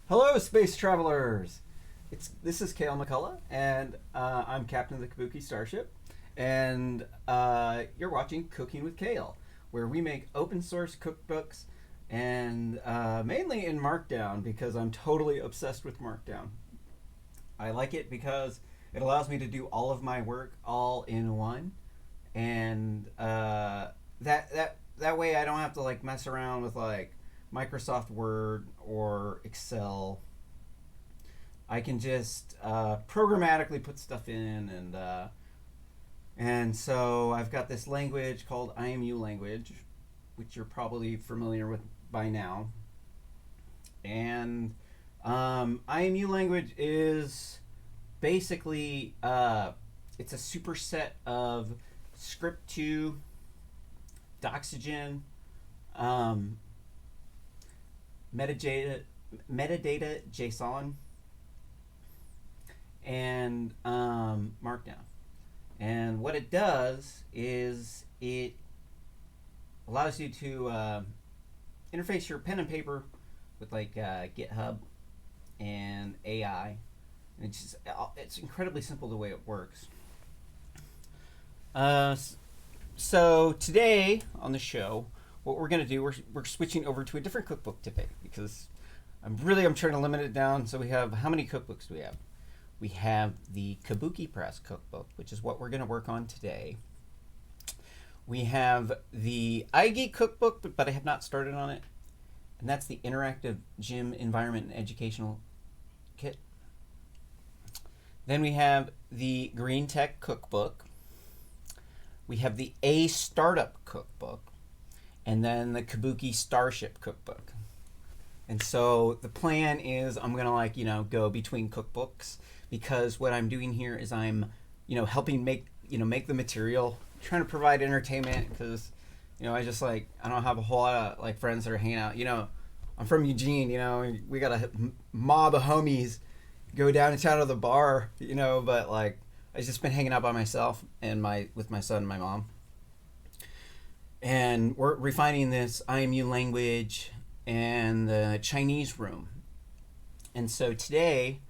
Hello, space travelers! This is Kale McCullough, and I'm captain of the Kabuki Starship, and you're watching Cooking with Kale, where we make open source cookbooks, and mainly in Markdown, because I'm totally obsessed with Markdown. I like it because it allows me to do all of my work all in one, and that way I don't have to like mess around with like Microsoft Word or Excel. I can just programmatically put stuff in, and so I've got this language called IMU language, which you're probably familiar with by now. And IMU language is basically it's a superset of Script2, Doxygen, metadata JSON, and Markdown. And what it does is it allows you to interface your pen and paper with like GitHub and AI. And it's incredibly simple the way it works. So today on the show, what we're going to do, we're switching over to a different cookbook today because I'm trying to limit it down. So we have, how many cookbooks do we have? We have the KabukiPress cookbook, which is what we're going to work on today. We have the IGEEK cookbook, but I have not started on it. And that's the Interactive Gym Environment and Educational Kit. Then we have the Green Tech cookbook. We have the A Startup cookbook. And then the Kabuki Starship cookbook. And so the plan is I'm going to go between cookbooks, because what I'm doing here is I'm, helping make the material, trying to provide entertainment, because, I don't have a whole lot of friends that are hanging out. I'm from Eugene, we got a mob of homies go downtown to the bar, but I've just been hanging out by myself and with my son and my mom. And we're refining this IMU language and the Chinese room. And so today,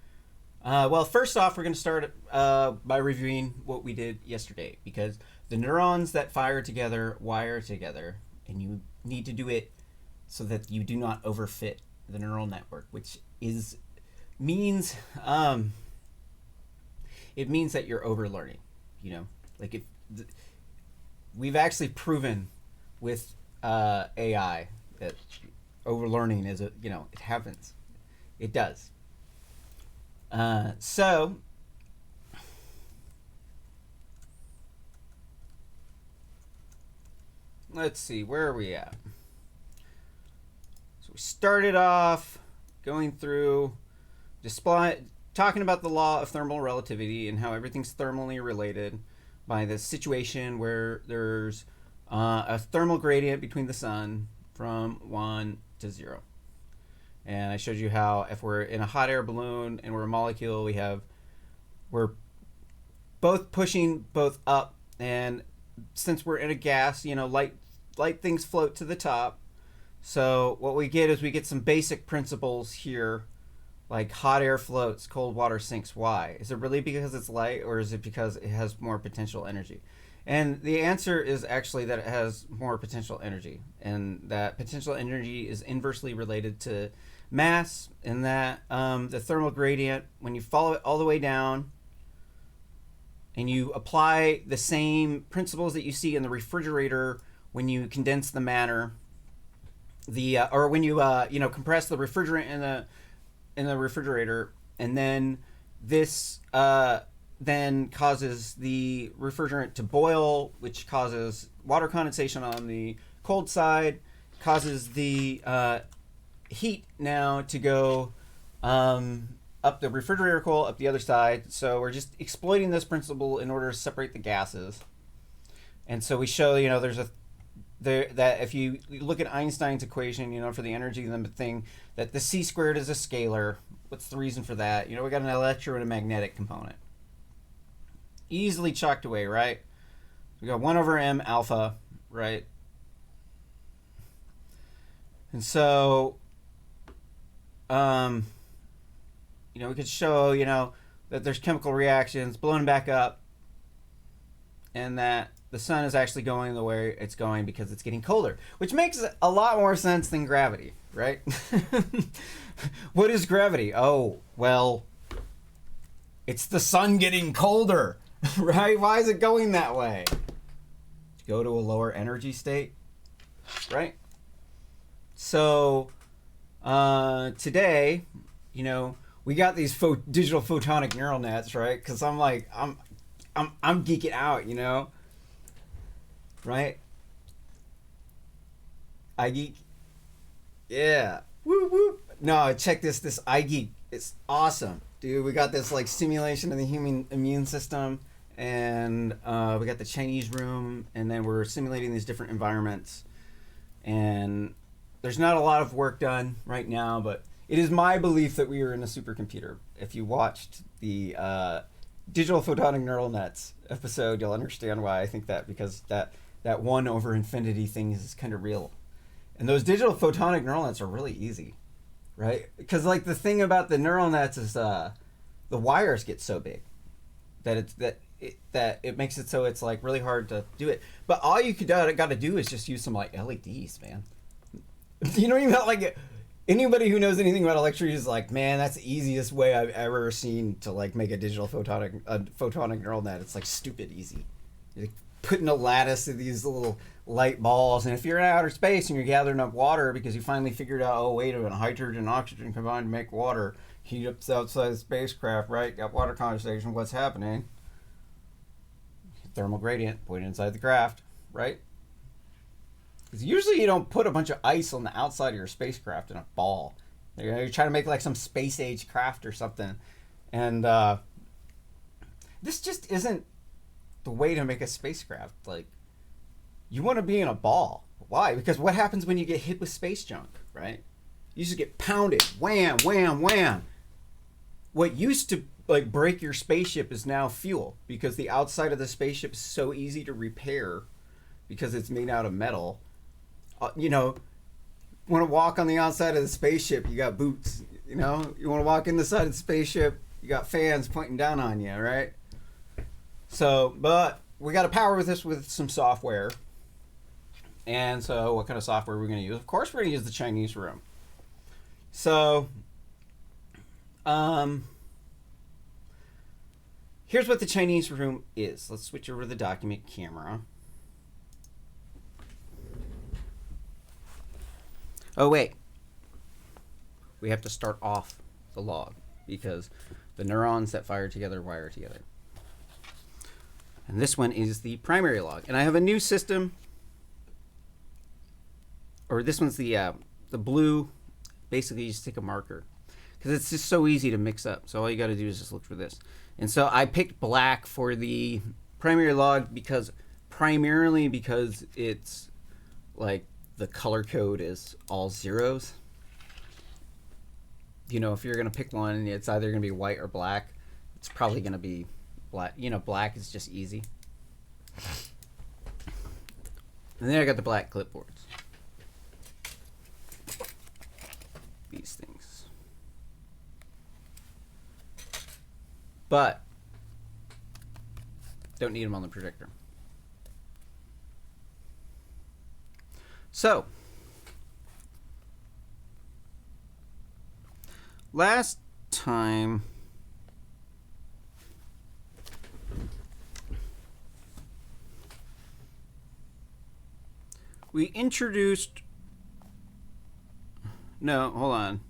first off, we're going to start by reviewing what we did yesterday, because the neurons that fire together wire together, and you need to do it so that you do not overfit the neural network, which means it means that you're overlearning. We've actually proven with AI that overlearning is it happens. It does. So let's see, where are we at? So we started off going through talking about the law of thermal relativity and how everything's thermally related by the situation where there's a thermal gradient between the sun from 1 to 0. And I showed you how if we're in a hot air balloon and we're a molecule, we're both pushing both up, and since we're in a gas, light things float to the top. So what we get is we get some basic principles here, like hot air floats, cold water sinks. Why? Is it really because it's light, or is it because it has more potential energy? And the answer is actually that it has more potential energy, and that potential energy is inversely related to mass, and that the thermal gradient, when you follow it all the way down and you apply the same principles that you see in the refrigerator when you condense the matter, or when you compress the refrigerant in the refrigerator, and then this then causes the refrigerant to boil, which causes water condensation on the cold side, causes the heat now to go up the refrigerator coil up the other side. So we're just exploiting this principle in order to separate the gases. And so we show that if you look at Einstein's equation, for the energy thing, that the c squared is a scalar. What's the reason for that? We got an electro and a magnetic component. Easily chalked away, right? We got 1 over m alpha, right? And so we could show, that there's chemical reactions blowing back up, and that the sun is actually going the way it's going because it's getting colder, which makes a lot more sense than gravity, right? What is gravity? Oh, well, it's the sun getting colder, right? Why is it going that way? Go to a lower energy state, right? So today, we got these digital photonic neural nets, right? Because I'm geeking out, right? IGEEK, yeah, woo woo. No, check this IGEEK. It's awesome, dude. We got this like simulation of the human immune system, and we got the Chinese room, and then we're simulating these different environments. And there's not a lot of work done right now, but it is my belief that we are in a supercomputer. If you watched the digital photonic neural nets episode, you'll understand why I think that, because that 1 over infinity thing is kind of real. And those digital photonic neural nets are really easy, right? Because like the thing about the neural nets is the wires get so big that it makes it so it's like really hard to do it. But all you got to do is just use some like LEDs, man. Like anybody who knows anything about electricity is like, man, that's the easiest way I've ever seen to like make a digital photonic neural net. It's like stupid easy. You're putting a lattice of these little light balls, and if you're in outer space and you're gathering up water because you finally figured out, oh wait a minute, hydrogen and oxygen combine to make water, heat up outside the spacecraft, right? Got water condensation. What's happening? Thermal gradient pointed inside the craft, right? Because usually you don't put a bunch of ice on the outside of your spacecraft in a ball. You're trying to make like some space age craft or something, and this just isn't the way to make a spacecraft. Like, you want to be in a ball. Why? Because what happens when you get hit with space junk, right? You just get pounded, wham, wham, wham. What used to like break your spaceship is now fuel, because the outside of the spaceship is so easy to repair because it's made out of metal. You want to walk on the outside of the spaceship, you got boots. You want to walk in the side of the spaceship, you got fans pointing down on you, right? So, but we got to power this with some software. And so what kind of software are we going to use? Of course, we're going to use the Chinese room. So, here's what the Chinese room is. Let's switch over to the document camera. Oh, wait. We have to start off the log because the neurons that fire together wire together. And this one is the primary log. And I have a new system. Or this one's the blue. Basically, you just take a marker, because it's just so easy to mix up. So all you got to do is just look for this. And so I picked black for the primary log primarily because it's like the color code is all zeros. If you're going to pick one, it's either going to be white or black. It's probably going to be black. Black is just easy. And then I got the black clipboards. These things. But don't need them on the projector. So, last time we introduced, no, hold on.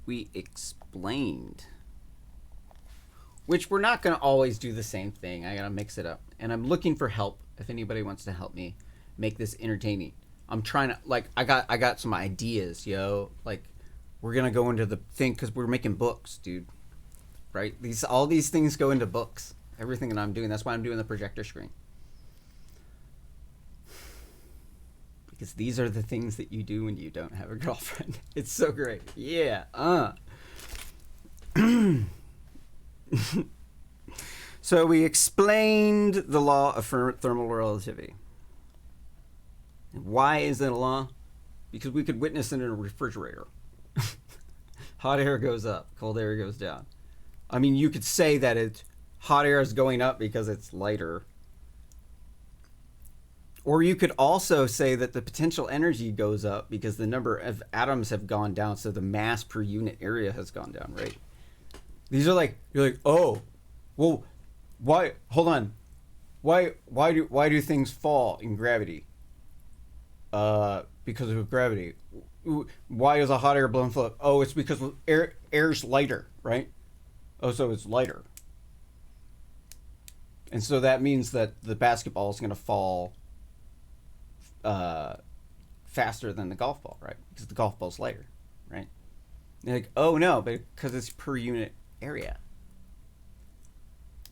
We explained, which we're not going to always do the same thing. I got to mix it up. And I'm looking for help if anybody wants to help me make this entertaining. I'm trying to, like, I got some ideas, like, we're going to go into the thing because we're making books, dude. Right? All these things go into books. Everything that I'm doing. That's why I'm doing the projector screen. Because these are the things that you do when you don't have a girlfriend. It's so great. Yeah. So we explained the law of thermal relativity. Why is it a law? Because we could witness it in a refrigerator. hot air goes up, cold air goes down. I mean, you could say that hot air is going up because it's lighter. Or you could also say that the potential energy goes up because the number of atoms have gone down, so the mass per unit area has gone down, right? These are like, you're like, oh, well, why? Hold on, why do things fall in gravity? Because of gravity. Why is a hot air balloon float? Oh, it's because air's lighter, right? Oh, so it's lighter, and so that means that the basketball is going to fall faster than the golf ball, right? Because the golf ball's lighter, right? And like, oh no, but because it's per unit area.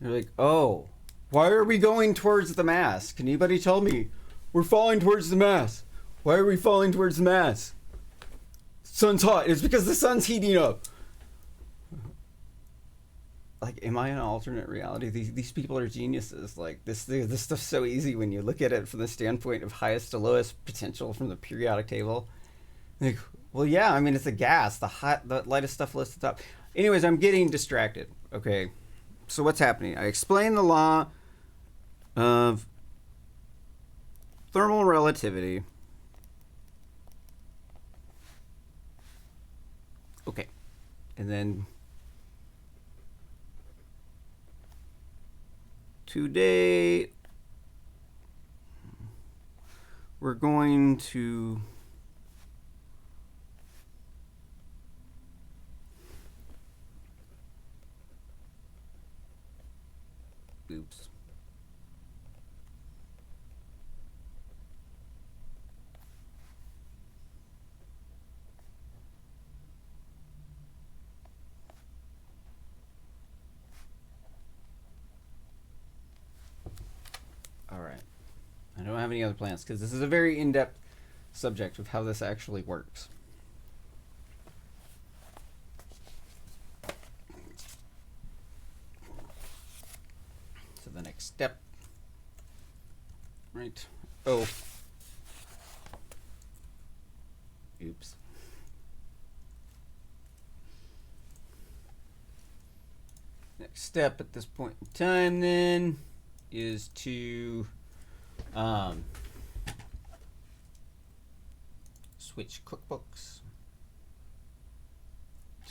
You're like, oh, why are we going towards the mass? Can anybody tell me? We're falling towards the mass. Why are we falling towards the mass? Sun's hot. It's because the sun's heating up. Like, am I in an alternate reality? These people are geniuses. Like, this stuff's so easy when you look at it from the standpoint of highest to lowest potential from the periodic table. Like, well, yeah, I mean, it's a gas. The lightest stuff lists at the top. Anyways, I'm getting distracted. Okay, so what's happening? I explained the law of thermal relativity. Okay, and then today we're going to oops. All right. I don't have any other plans because this is a very in-depth subject of how this actually works. So the next step, right? Oh, oops. Next step at this point in time then is to switch cookbooks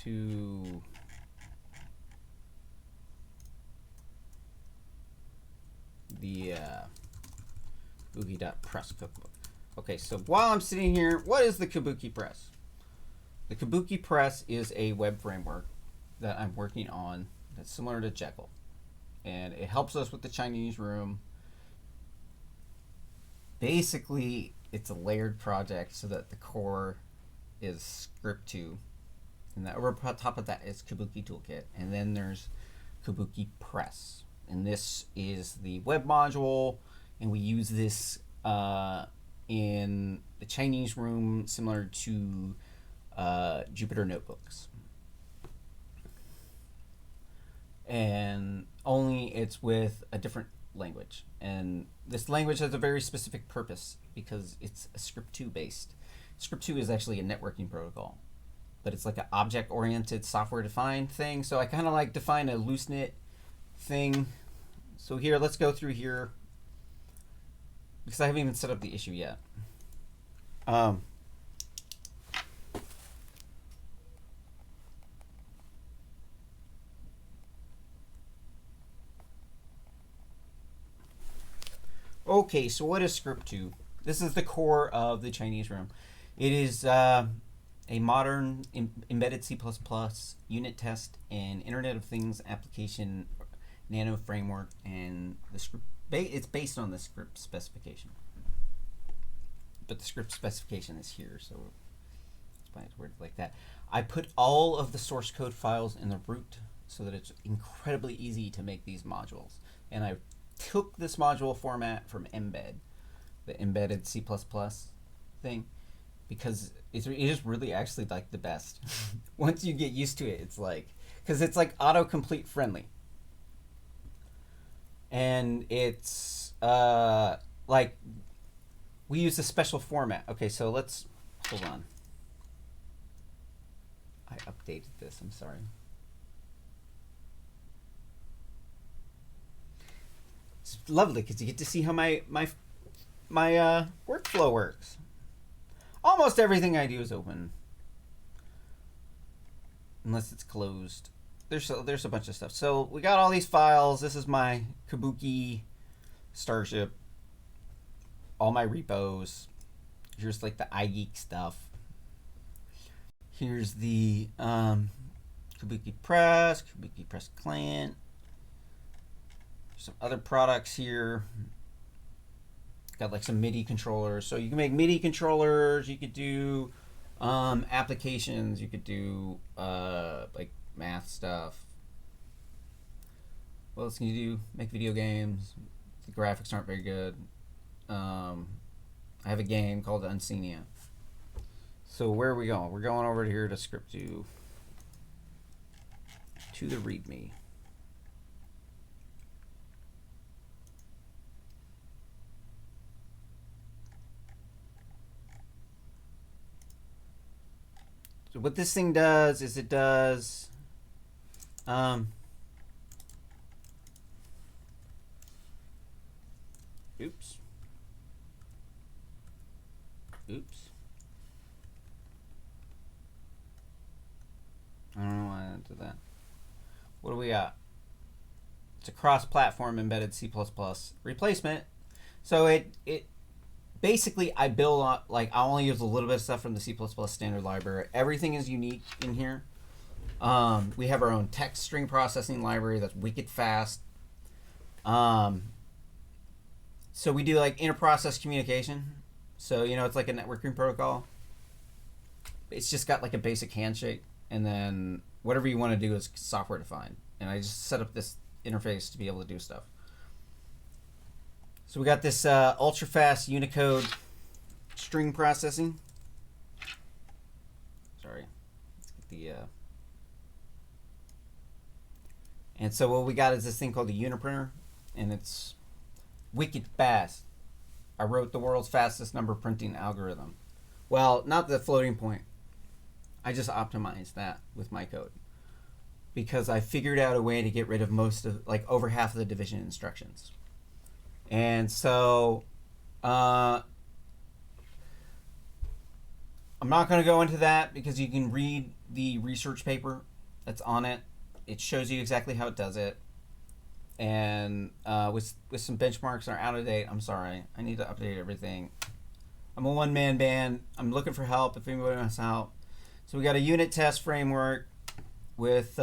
to the Kabuki.press cookbook. Okay, so while I'm sitting here, what is the KabukiPress? The KabukiPress is a web framework that I'm working on that's similar to Jekyll. And it helps us with the Chinese room. Basically, it's a layered project so that the core is script 2. And that over top of that is Kabuki Toolkit. And then there's KabukiPress. And this is the web module. And we use this in the Chinese room, similar to Jupyter Notebooks. And only it's with a different language. And this language has a very specific purpose because it's a script 2 based. Script 2 is actually a networking protocol, but it's like an object oriented software defined thing. So I kind of like define a loose knit thing. So here, let's go through here because I haven't even set up the issue yet. Okay, so what is script 2? This is the core of the Chinese room. It is a modern embedded C++ unit test and Internet of Things application nano framework, and the script it's based on the script specification. But the script specification is here, so that's why it's worded like that. I put all of the source code files in the root so that it's incredibly easy to make these modules. And I took this module format from embed, the embedded C++ thing, because it is really actually like the best. Once you get used to it, it's like, because it's like autocomplete friendly. And it's like, we use a special format. Okay, so let's, hold on. I updated this. I'm sorry. It's lovely because you get to see how my workflow works. Almost everything I do is open, unless it's closed. There's a bunch of stuff. So we got all these files. This is my Kabuki Starship. All my repos. Here's like the IGEEK stuff. Here's the KabukiPress, KabukiPress client. Some other products here. Got like some MIDI controllers. So you can make MIDI controllers. You could do applications. You could do like math stuff. What else can you do? Make video games. The graphics aren't very good. I have a game called Unsenia. So where are we going? We're going over here to script2 to the README. So what this thing does is it does oops. I don't know why I did that. What do we got? It's a cross-platform embedded C++ replacement. So it basically, I build on, like, I only use a little bit of stuff from the C++ standard library. Everything is unique in here. We have our own text string processing library that's wicked fast. So we do like interprocess communication. So, you know, it's like a networking protocol. It's just got like a basic handshake, and then whatever you want to do is software defined. And I just set up this interface to be able to do stuff. So we got this ultra fast Unicode string processing. Sorry. Let's get the and so what we got is this thing called the Uniprinter, and it's wicked fast. I wrote the world's fastest number printing algorithm. Well, not the floating point. I just optimized that with my code because I figured out a way to get rid of most of, like, over half of the division instructions. And so I'm not going to go into that because you can read the research paper that's on it. It shows you exactly how it does it. And with some benchmarks that are out of date. I'm sorry. I need to update everything. I'm a one-man band. I'm looking for help if anybody wants help. So we got a unit test framework with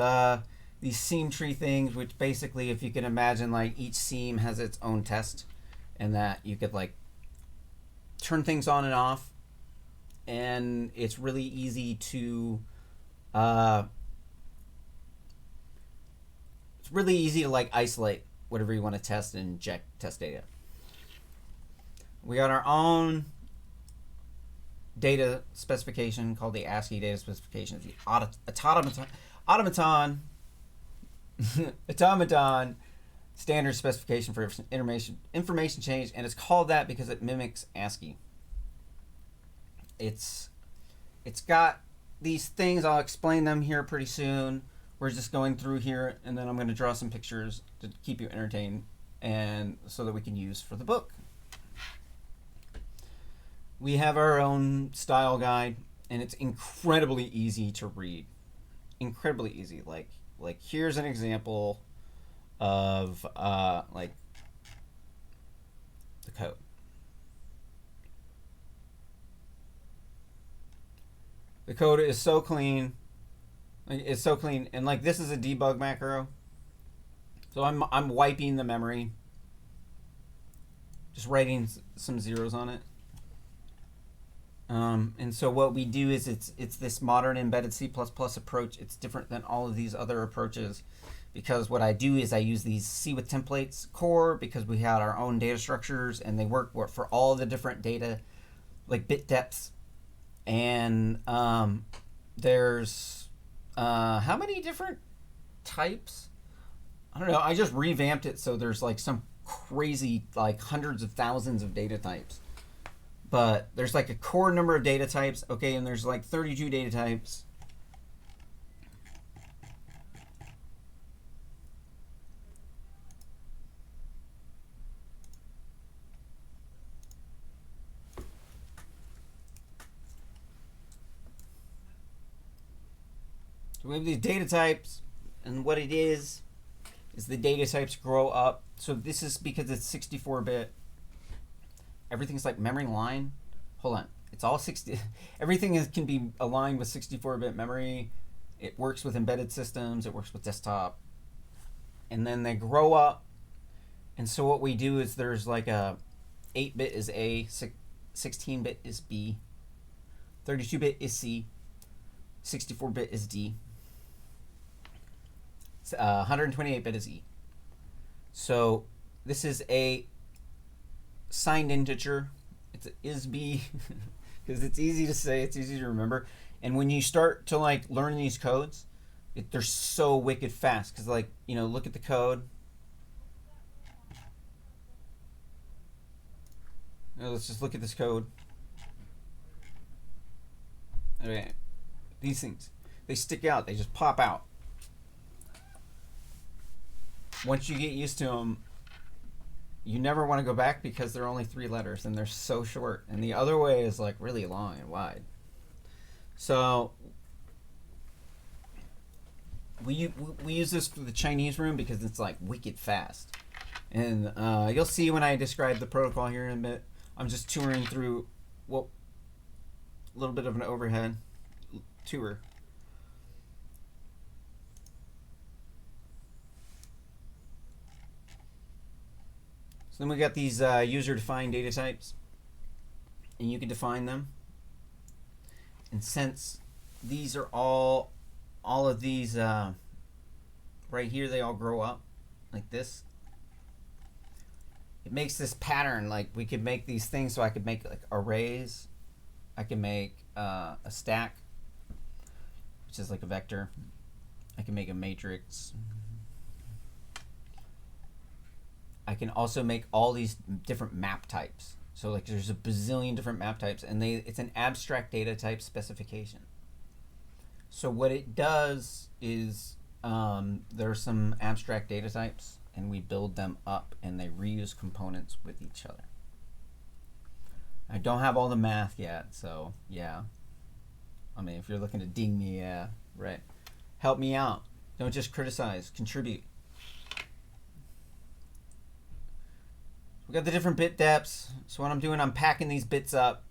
these seam tree things, which basically, if you can imagine, like each seam has its own test, and that you could like turn things on and off, and it's really easy to like isolate whatever you want to test and inject test data. We got our own data specification called the ASCII Data Specification. The automaton standard specification for information change, and it's called that because it mimics ASCII. It's got these things. I'll explain them here pretty soon. We're just going through here, and then I'm going to draw some pictures to keep you entertained, and so that we can use for the book. We have our own style guide, and it's incredibly easy to read. Incredibly easy. Like here's an example of like the code. The code is so clean. It's so clean, and like this is a debug macro. So I'm wiping the memory, just writing some zeros on it. And so what we do is it's this modern embedded C++ approach. It's different than all of these other approaches because what I do is I use these C with templates core because we had our own data structures, and they work for all the different data, like bit depths. And there's how many different types? I don't know. I just revamped it so there's like some crazy, like hundreds of thousands of data types. But there's like a core number of data types, okay, and there's like 32 data types. So we have these data types, and what it is the data types grow up. So this is because it's 64-bit. Everything's like memory line. Hold on. It's all 60. Everything can be aligned with 64-bit memory. It works with embedded systems. It works with desktop. And then they grow up. And so what we do is there's like a 8-bit is A, 16-bit is B, 32-bit is C, 64-bit is D, 128-bit is E. So this is a signed integer. It's a ISB because it's easy to say, it's easy to remember. And when you start to like learn these codes, they're so wicked fast because like, you know, look at the code. Let's just look at this code. Okay. These things, they stick out. They just pop out. Once you get used to them, you never want to go back because they're only 3 letters and they're so short. And the other way is like really long and wide. So we use this for the Chinese room because it's like wicked fast. And you'll see when I describe the protocol here in a bit. I'm just touring through, well, a little bit of an overhead tour. So then we got these user-defined data types, and you can define them. And since these are all of these right here, they all grow up like this. It makes this pattern. Like we could make these things, so I could make like arrays. I can make a stack, which is like a vector. I can make a matrix. I can also make all these different map types. So like there's a bazillion different map types, and it's an abstract data type specification. So what it does is there are some abstract data types, and we build them up, and they reuse components with each other. I don't have all the math yet, so yeah. I mean, if you're looking to ding me, yeah, right. Help me out. Don't just criticize. Contribute. We got the different bit depths. So what I'm doing, I'm packing these bits up.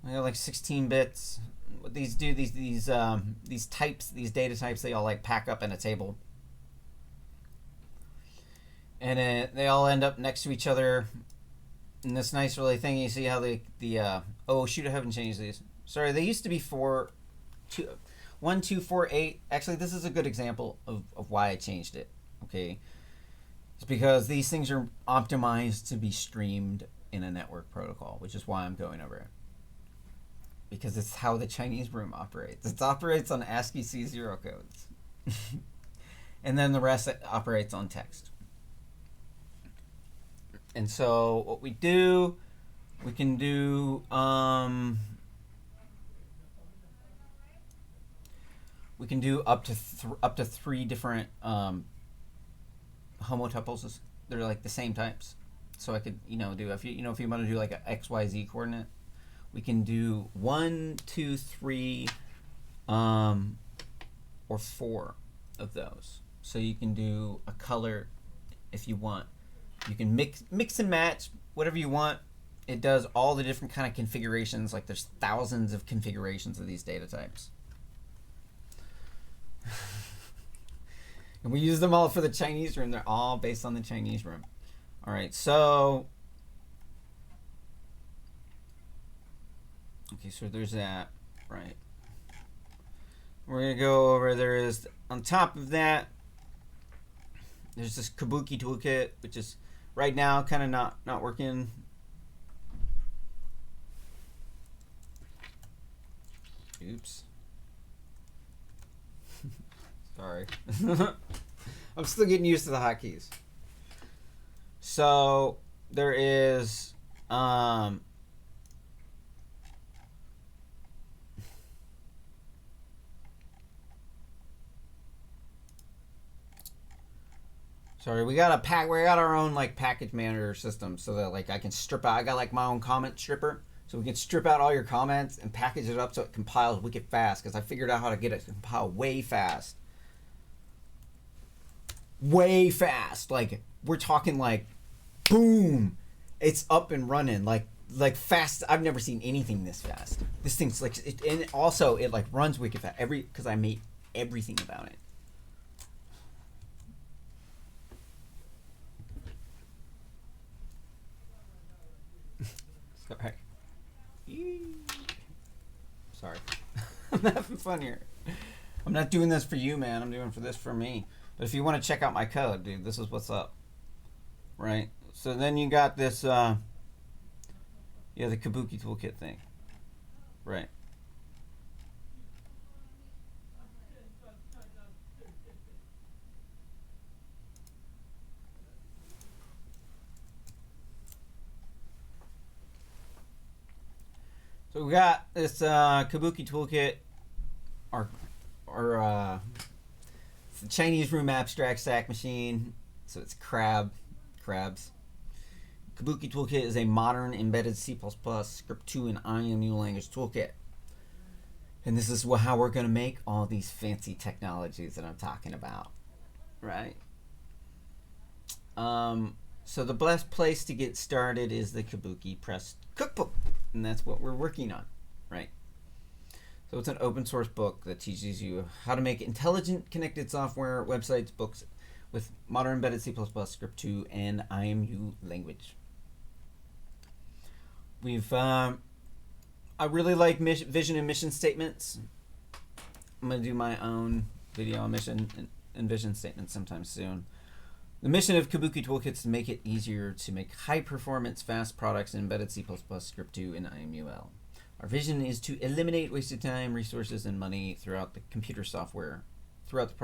I got like 16 bits. What these do, these types, these data types, they all like pack up in a table. And they all end up next to each other in this nice really thing. You see how oh shoot, I haven't changed these. Sorry, they used to be 1, 2, 4, 8. Actually, this is a good example of why I changed it. Okay, it's because these things are optimized to be streamed in a network protocol, which is why I'm going over it. Because it's how the Chinese room operates. It operates on ASCII C0 codes. And then the rest operates on text. And so what we do, we can do up to 3 different homotuples. They're like the same types. So I could do if you want to do like a XYZ coordinate, we can do 1, 2, 3, or 4 of those. So you can do a color if you want. You can mix and match whatever you want. It does all the different kind of configurations. Like there's thousands of configurations of these data types. And we use them all for the Chinese room. They're all based on the Chinese room. All right, so okay, so there's that, right? We're gonna go over. There is on top of that. There's this Kabuki Toolkit, which is right now kind of not working. Oops. Sorry. I'm still getting used to the hotkeys. So there is sorry, we got our own like package manager system so that like I can strip out. I got like my own comment stripper So we can strip out all your comments and package it up so it compiles wicked fast, because I figured out how to get it to compile way fast. Way fast. Like, we're talking like, boom, it's up and running. Like fast. I've never seen anything this fast. This thing's like, and also it like runs wicked fast. Because I made everything about it. Sorry. Sorry. I'm having fun here. I'm not doing this for you, man. I'm doing this for me. But if you want to check out my code, dude, this is what's up. Right? So then you got this, the Kabuki Toolkit thing. Right. So we got this Kabuki Toolkit, or it's the Chinese Room Abstract Stack Machine. So it's crabs. Kabuki Toolkit is a modern embedded C++, Script 2, and IMU language toolkit. And this is how we're going to make all these fancy technologies that I'm talking about. Right? So the best place to get started is the KabukiPress cookbook. And that's what we're working on, right? So it's an open source book that teaches you how to make intelligent connected software, websites, books with modern embedded C++, Script 2, and IMU language. I really like vision and mission statements. I'm going to do my own video on mission and vision statements sometime soon. The mission of Kabuki Toolkit is to make it easier to make high-performance, fast products in embedded C++, Script 2, and IMUL. Our vision is to eliminate wasted time, resources, and money throughout the computer software, throughout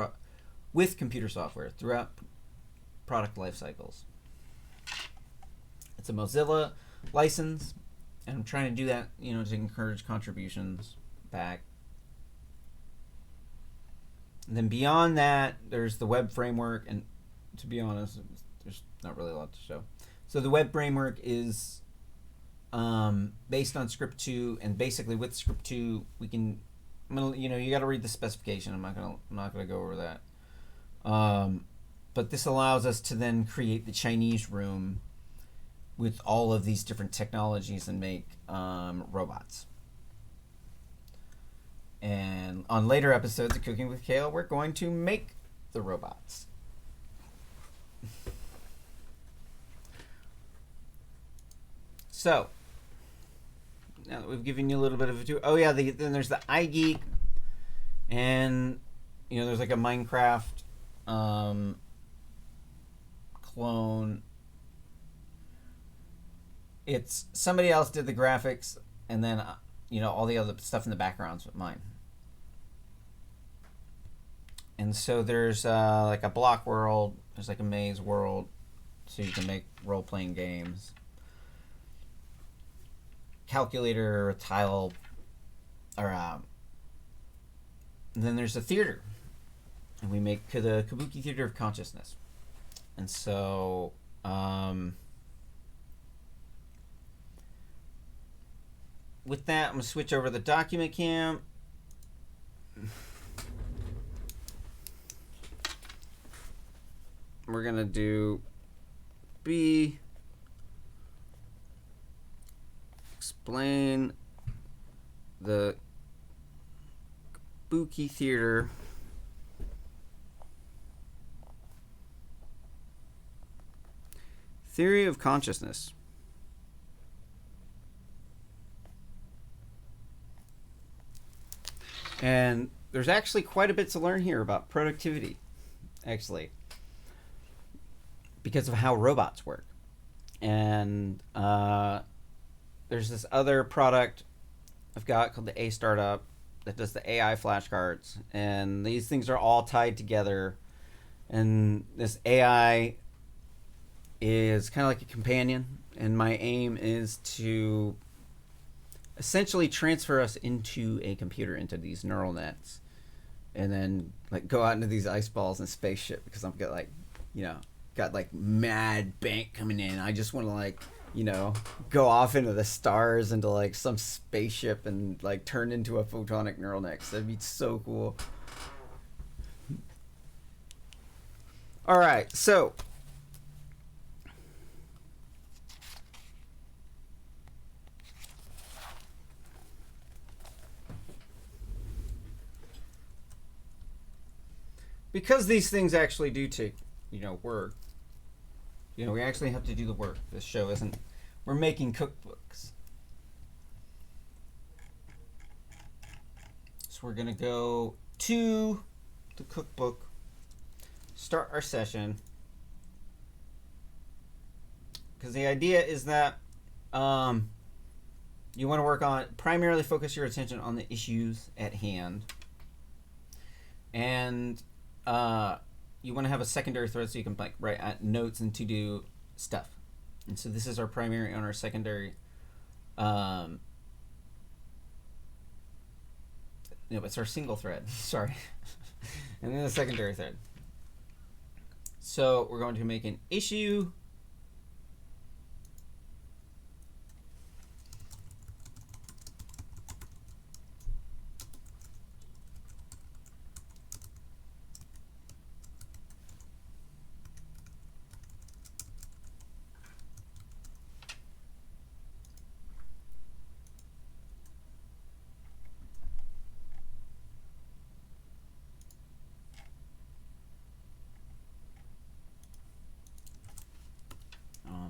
product life cycles. It's a Mozilla license, and I'm trying to do that, to encourage contributions back. And then beyond that, there's the web framework, and to be honest, there's not really a lot to show. So the web framework is based on Script 2, and basically with Script 2, we can, you got to read the specification. I'm not gonna go over that. But this allows us to then create the Chinese room with all of these different technologies and make robots. And on later episodes of Cooking with Kale, we're going to make the robots. So, now that we've given you a little bit of a tour, then there's the IGEEK, and there's like a Minecraft clone. It's somebody else did the graphics, and then all the other stuff in the background's with mine. And so there's like a block world, there's like a maze world, so you can make role-playing games. Calculator, tile, and then there's the theater, and we make the Kabuki Theater of Consciousness. And so with that, I'm going to switch over to the document cam. We're going to do B. Explain the Kabuki Theater Theory of Consciousness. And there's actually quite a bit to learn here about productivity, actually, because of how robots work. And there's this other product I've got called the A Startup that does the AI flashcards, and these things are all tied together. And this AI is kind of like a companion, and my aim is to essentially transfer us into a computer, into these neural nets, and then like go out into these ice balls and spaceship, because I've got like, got like mad bank coming in. I just want to like you know, go off into the stars into like some spaceship and like turn into a photonic neural net. That'd be so cool. All right, so because these things actually do take, you know, work. You know, we actually have to do the work. This show isn't, we're making cookbooks. So we're going to go to the cookbook, start our session. Because the idea is that you want to work on, primarily focus your attention on the issues at hand. And you want to have a secondary thread so you can like write notes and to do stuff. And so this is our primary and our secondary. No, it's our single thread. Sorry. And then the secondary thread. So we're going to make an issue.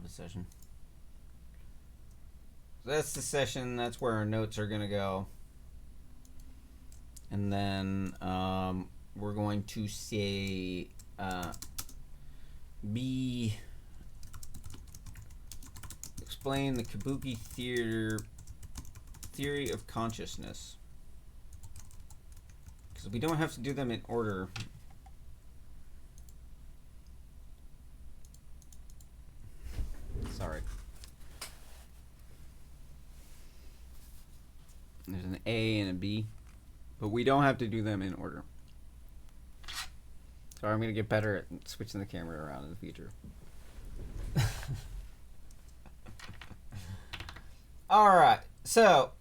Session. So that's the session. That's where our notes are going to go. And then we're going to say B, explain the Kabuki Theory of Consciousness. Because we don't have to do them in order. Sorry. There's an A and a B, but we don't have to do them in order. So I'm going to get better at switching the camera around in the future. All right. So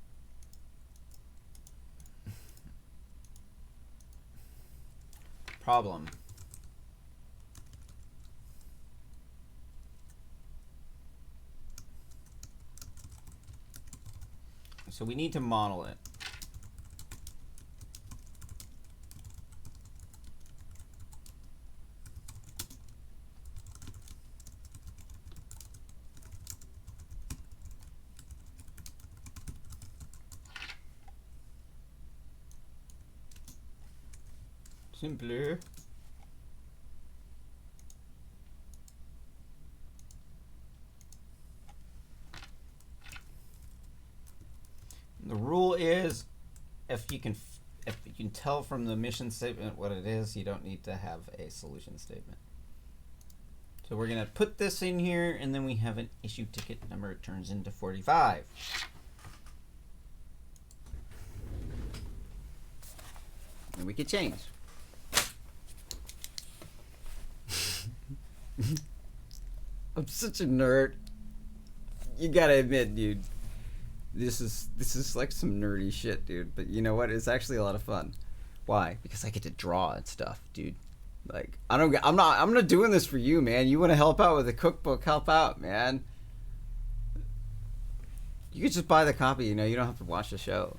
problem. So we need to model it. Simpler. The rule is, if you can tell from the mission statement what it is, you don't need to have a solution statement. So we're going to put this in here, and then we have an issue ticket number. It turns into 45. And we can change. I'm such a nerd. You gotta admit, dude. This is like some nerdy shit, dude. But you know what? It's actually a lot of fun. Why? Because I get to draw and stuff, dude. Like I'm not doing this for you, man. You want to help out with the cookbook? Help out, man. You could just buy the copy. You know, you don't have to watch the show.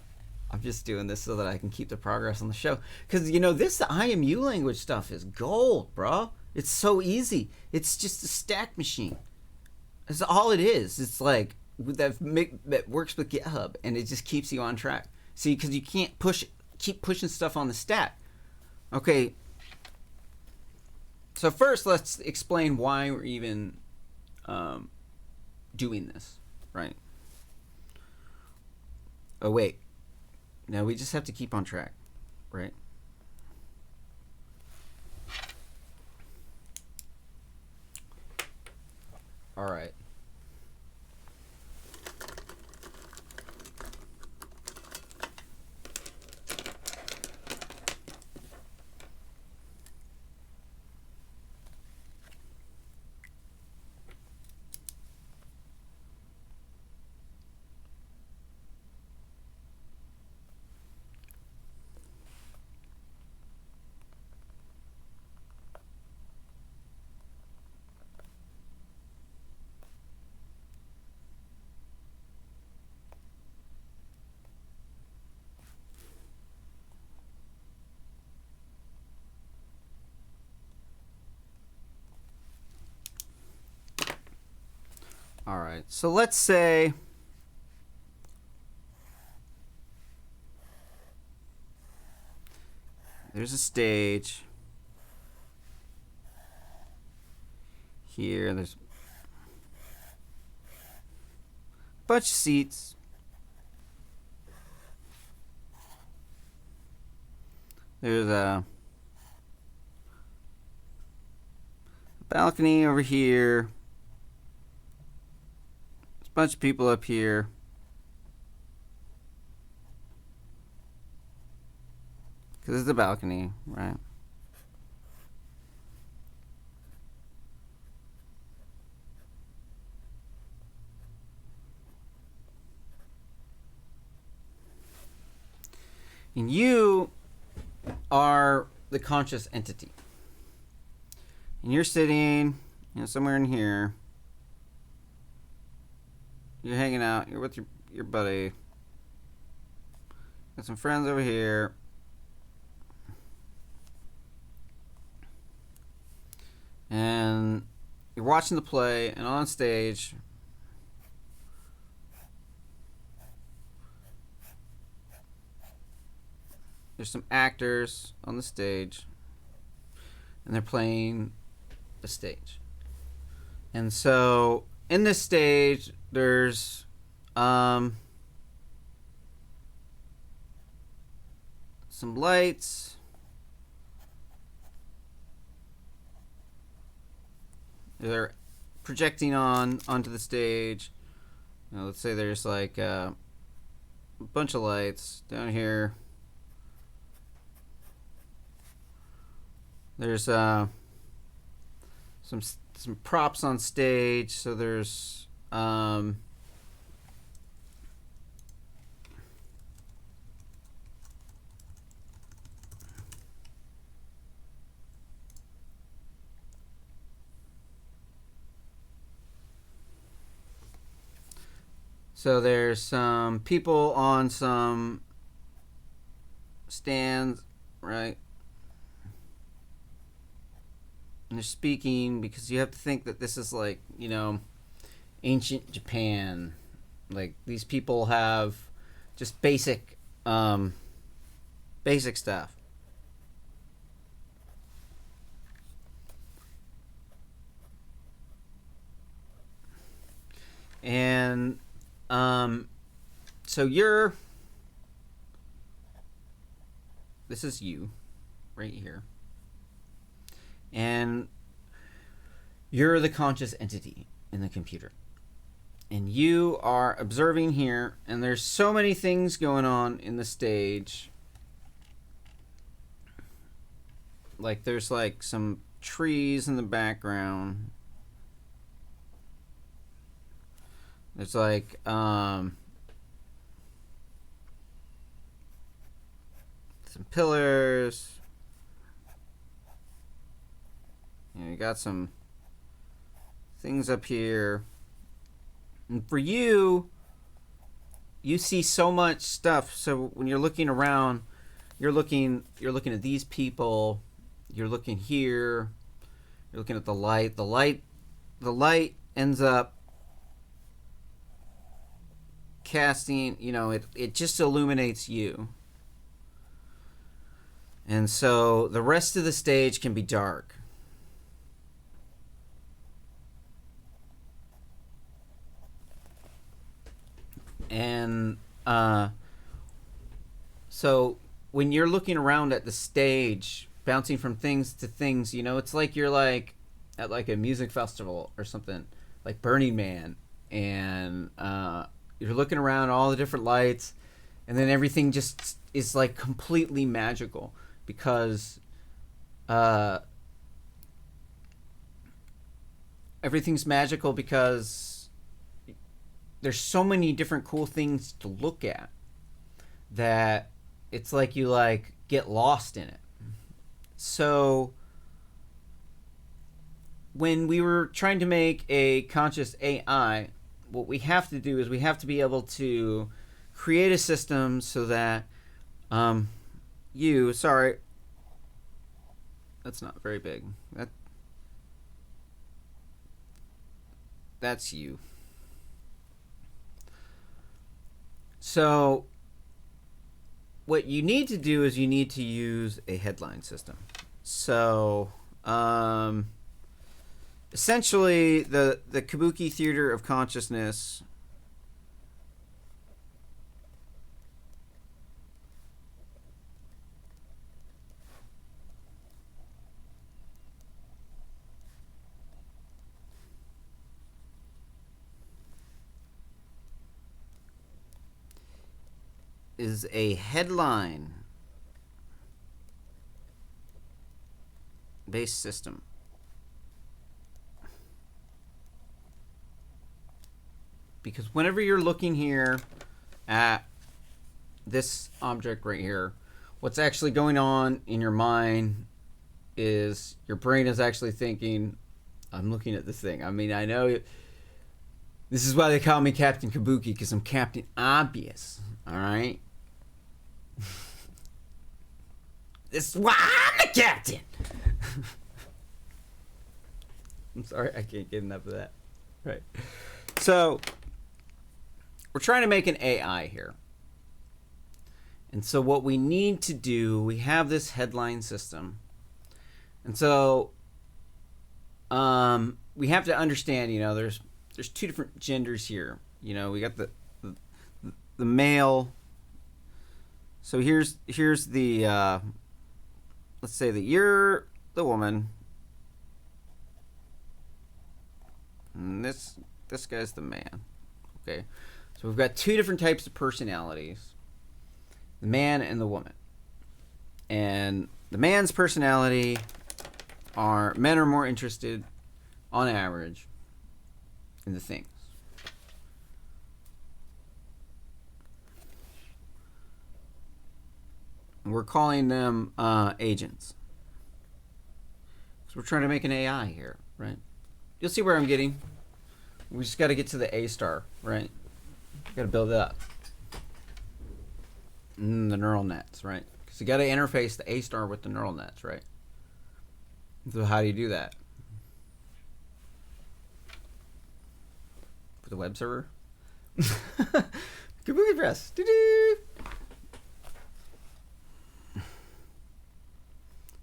I'm just doing this so that I can keep the progress on the show. Because you know, this IMU language stuff is gold, bro. It's so easy. It's just a stack machine. That's all it is. It's like that works with GitHub, and it just keeps you on track. See, because you can't keep pushing stuff on the stack. Okay. So first, let's explain why we're even doing this, right? Oh wait. Now we just have to keep on track, right? All right. All right, so let's say there's a stage here. There's a bunch of seats. There's a balcony over here. There's a bunch of people up here. Because it's a balcony, right? And you are the conscious entity. And you're sitting, somewhere in here. You're hanging out. You're with your buddy. Got some friends over here. And you're watching the play, and on stage, there's some actors on the stage, and they're playing the stage. And so in this stage, there's some lights. They're projecting onto the stage. Let's say there's like a bunch of lights down here. There's some props on stage. So there's some people on some stands, right? And they're speaking, because you have to think that this is like, ancient Japan. Like, these people have just basic stuff. And so this is you right here, and you're the conscious entity in the computer, and you are observing here, and there's so many things going on in the stage. Like, there's like some trees in the background. There's like some pillars. You got some things up here. And for you see so much stuff. So when you're looking around, you're looking at these people. You're looking here. You're looking at the light. The light ends up casting, it just illuminates you. And so the rest of the stage can be dark. And so when you're looking around at the stage, bouncing from things to things, it's like you're like at like a music festival or something, like Burning Man, and you're looking around all the different lights, and then everything just is like completely magical, because everything's magical because there's so many different cool things to look at that it's like you like get lost in it. So when we were trying to make a conscious AI, what we have to do is we have to be able to create a system so that sorry, that's not very big. That's you. So what you need to do is you need to use a headline system. So essentially the Kabuki Theater of Consciousness is a headline based system. Because whenever you're looking here at this object right here, what's actually going on in your mind is your brain is actually thinking, I'm looking at this thing. I mean, I know this is why they call me Captain Kabuki, because I'm Captain Obvious. All right? This is why I'm the captain. I'm sorry, I can't get enough of that. Right. So, we're trying to make an AI here. And so what we need to do, we have this headline system. And so we have to understand, you know, there's two different genders here. You know, we got the male. So here's the let's say that you're the woman, and this guy's the man. Okay, so we've got two different types of personalities, the man and the woman. And the man's personality men are more interested on average in the things. And we're calling them agents. So we're trying to make an AI here, right? You'll see where I'm getting. We just got to get to the A star, right? Got to build it up. The neural nets, right? Because you got to interface the A star with the neural nets, right? So how do you do that? For the web server? KabukiPress. Doo-doo.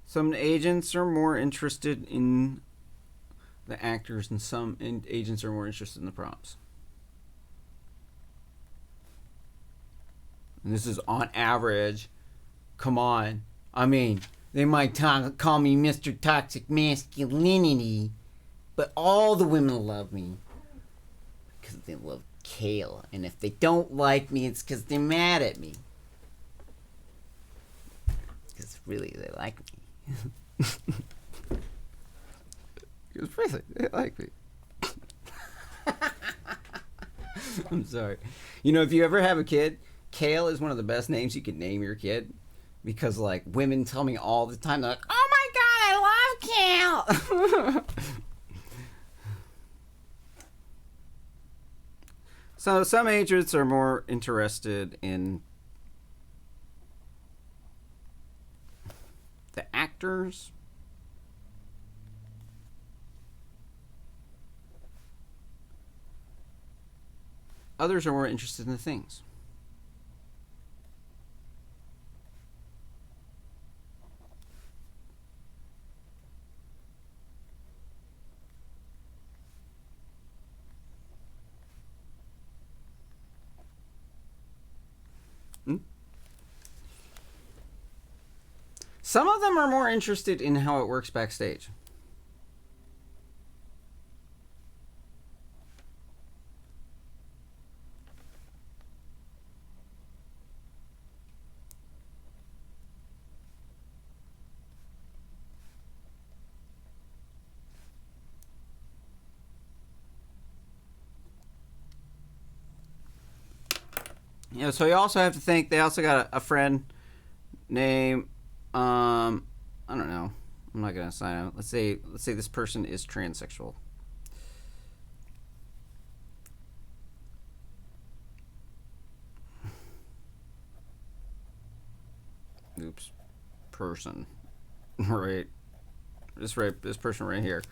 Some agents are more interested in the actors, and some agents are more interested in the prompts. And this is on average. Come on. I mean, they might call me Mr. Toxic Masculinity, but all the women love me because they love kale. And if they don't like me, it's because they're mad at me. Because really, they like me. Because really, they like me. I'm sorry. You know, if you ever have a kid, Kale is one of the best names you could name your kid. Because, like, women tell me all the time, they're like, oh my God, I love Kale. So some agents are more interested in the actors. Others are more interested in the things. Some of them are more interested in how it works backstage. You know, so you also have to think they also got a friend named I don't know. I'm not gonna assign him. Let's say this person is transsexual. Oops. Person. Right. This person right here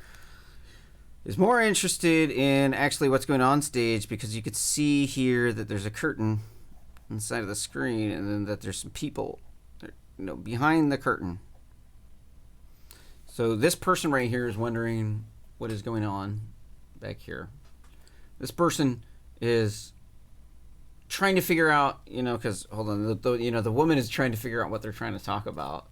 is more interested in actually what's going on stage, because you could see here that there's a curtain inside of the screen, and then that there's some people, behind the curtain. So this person right here is wondering what is going on back here. This person is trying to figure out, because hold on, the woman is trying to figure out what they're trying to talk about,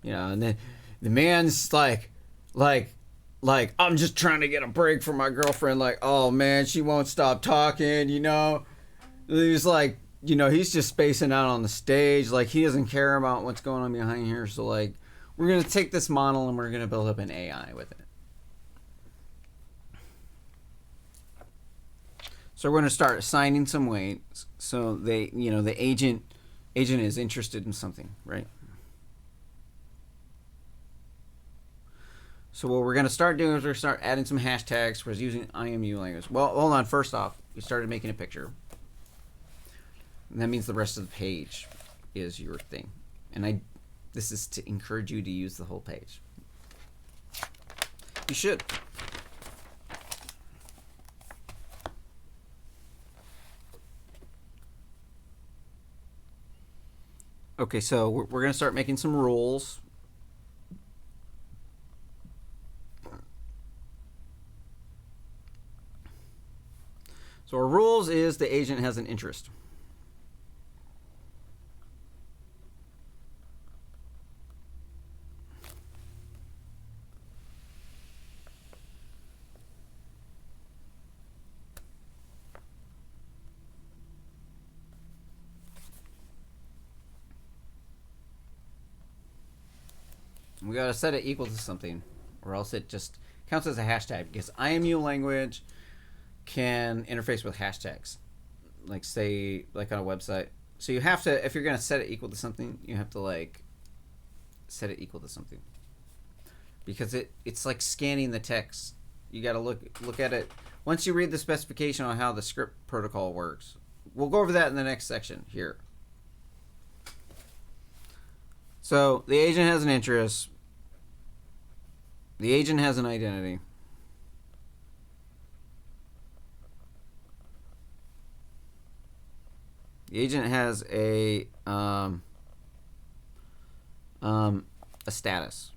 and then the man's like I'm just trying to get a break from my girlfriend. Like, oh man, she won't stop talking. He's like, he's just spacing out on the stage. Like, he doesn't care about what's going on behind here. So like, we're gonna take this model and we're gonna build up an AI with it. So we're going to start assigning some weights. So the agent is interested in something, right? So what we're going to start doing is we're going to start adding some hashtags. We're using IMU language. Well, hold on. First off, we started making a picture. And that means the rest of the page is your thing. And this is to encourage you to use the whole page. You should. Okay, so we're going to start making some rules. So our rules is the agent has an interest. We got to set it equal to something, or else it just counts as a hashtag, because IMU language can interface with hashtags, like say on a website. So you have to, if you're going to set it equal to something, you have to like set it equal to something, because it's like scanning the text. You got to look at it. Once you read the specification on how the script protocol works, we'll go over that in the next section here. So the agent has an interest. The agent has an identity. The agent has a status.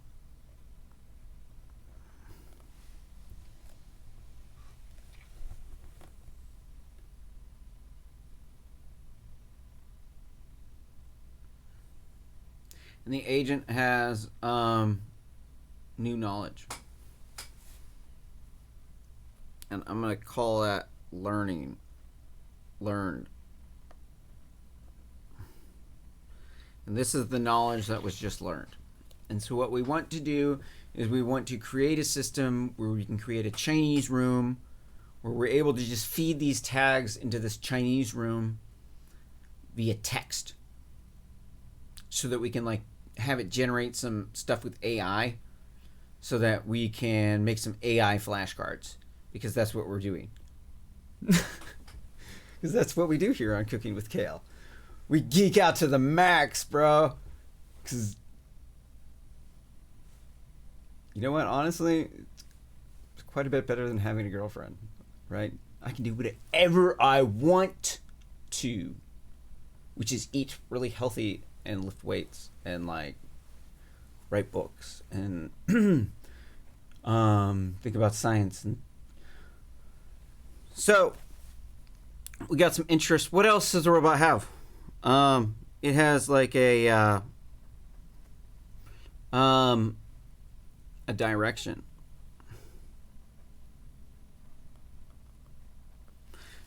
And the agent has new knowledge. And I'm going to call that learned. And this is the knowledge that was just learned. And so what we want to do is we want to create a system where we can create a Chinese room where we're able to just feed these tags into this Chinese room via text, so that we can like have it generate some stuff with AI, so that we can make some AI flashcards, because that's what we're doing. Because that's what we do here on Cooking with Kale. We geek out to the max, bro. Because you know what? Honestly, it's quite a bit better than having a girlfriend, right? I can do whatever I want to, which is eat really healthy and lift weights and like write books and think about science. And so we got some interest. What else does the robot have? It has like a direction,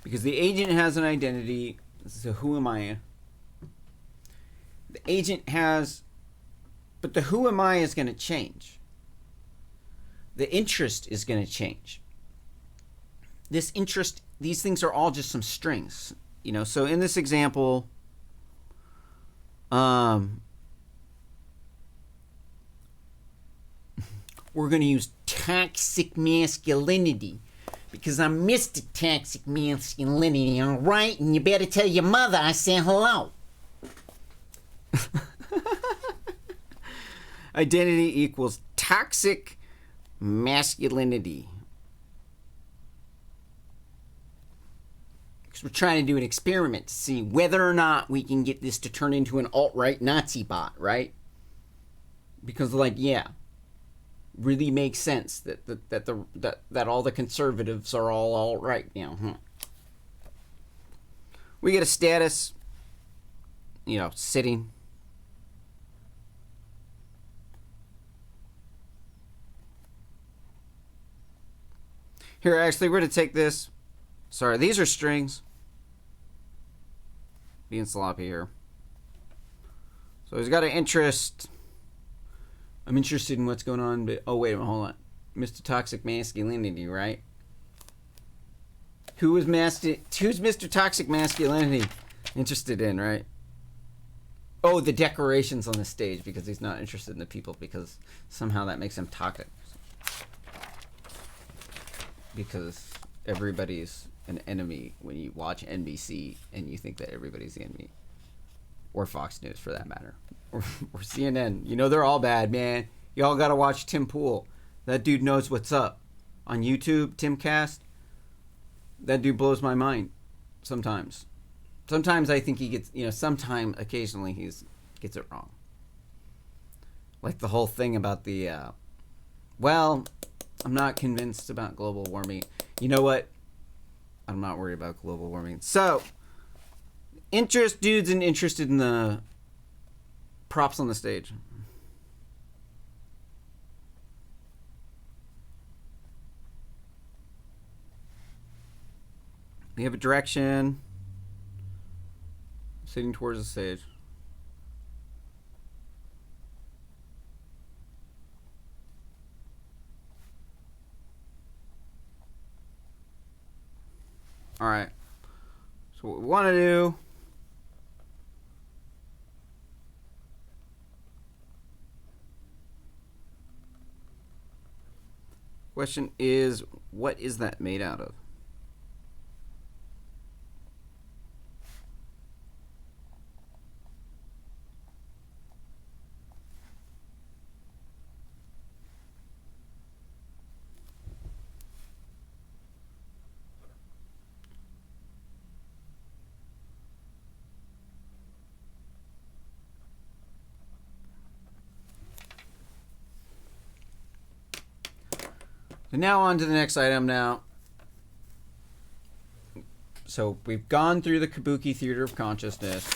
because the agent has an identity. So who am I? The agent has, but the who am I is going to change. The interest is going to change. This interest, these things are all just some strings, So in this example, we're going to use toxic masculinity, because I'm Mr. Toxic Masculinity, all right? And you better tell your mother I said hello. Identity equals toxic masculinity. Because we're trying to do an experiment to see whether or not we can get this to turn into an alt-right Nazi bot, right? Because, like, yeah, really makes sense that all the conservatives are all alt-right, you know. We get a status, you know, sitting. Here, actually, we're going to take this. Sorry, these are strings. Being sloppy here. So he's got an interest. I'm interested in what's going on. But, oh, wait a minute, hold on. Mr. Toxic Masculinity, right? Who's Mr. Toxic Masculinity interested in, right? Oh, the decorations on the stage, because he's not interested in the people, because somehow that makes him toxic. Because everybody's an enemy when you watch NBC and you think that everybody's the enemy. Or Fox News, for that matter. Or CNN. You know they're all bad, man. You all gotta watch Tim Pool. That dude knows what's up. On YouTube, Timcast, that dude blows my mind sometimes. Sometimes I think he gets, you know, occasionally he gets it wrong. Like the whole thing about the, well, I'm not convinced about global warming. You know what? I'm not worried about global warming. So, dudes interested in the props on the stage. We have a direction. Sitting towards the stage. Alright. So what we want to do... Question is, what is that made out of? So now on to the next item now. So we've gone through the Kabuki Theater of Consciousness.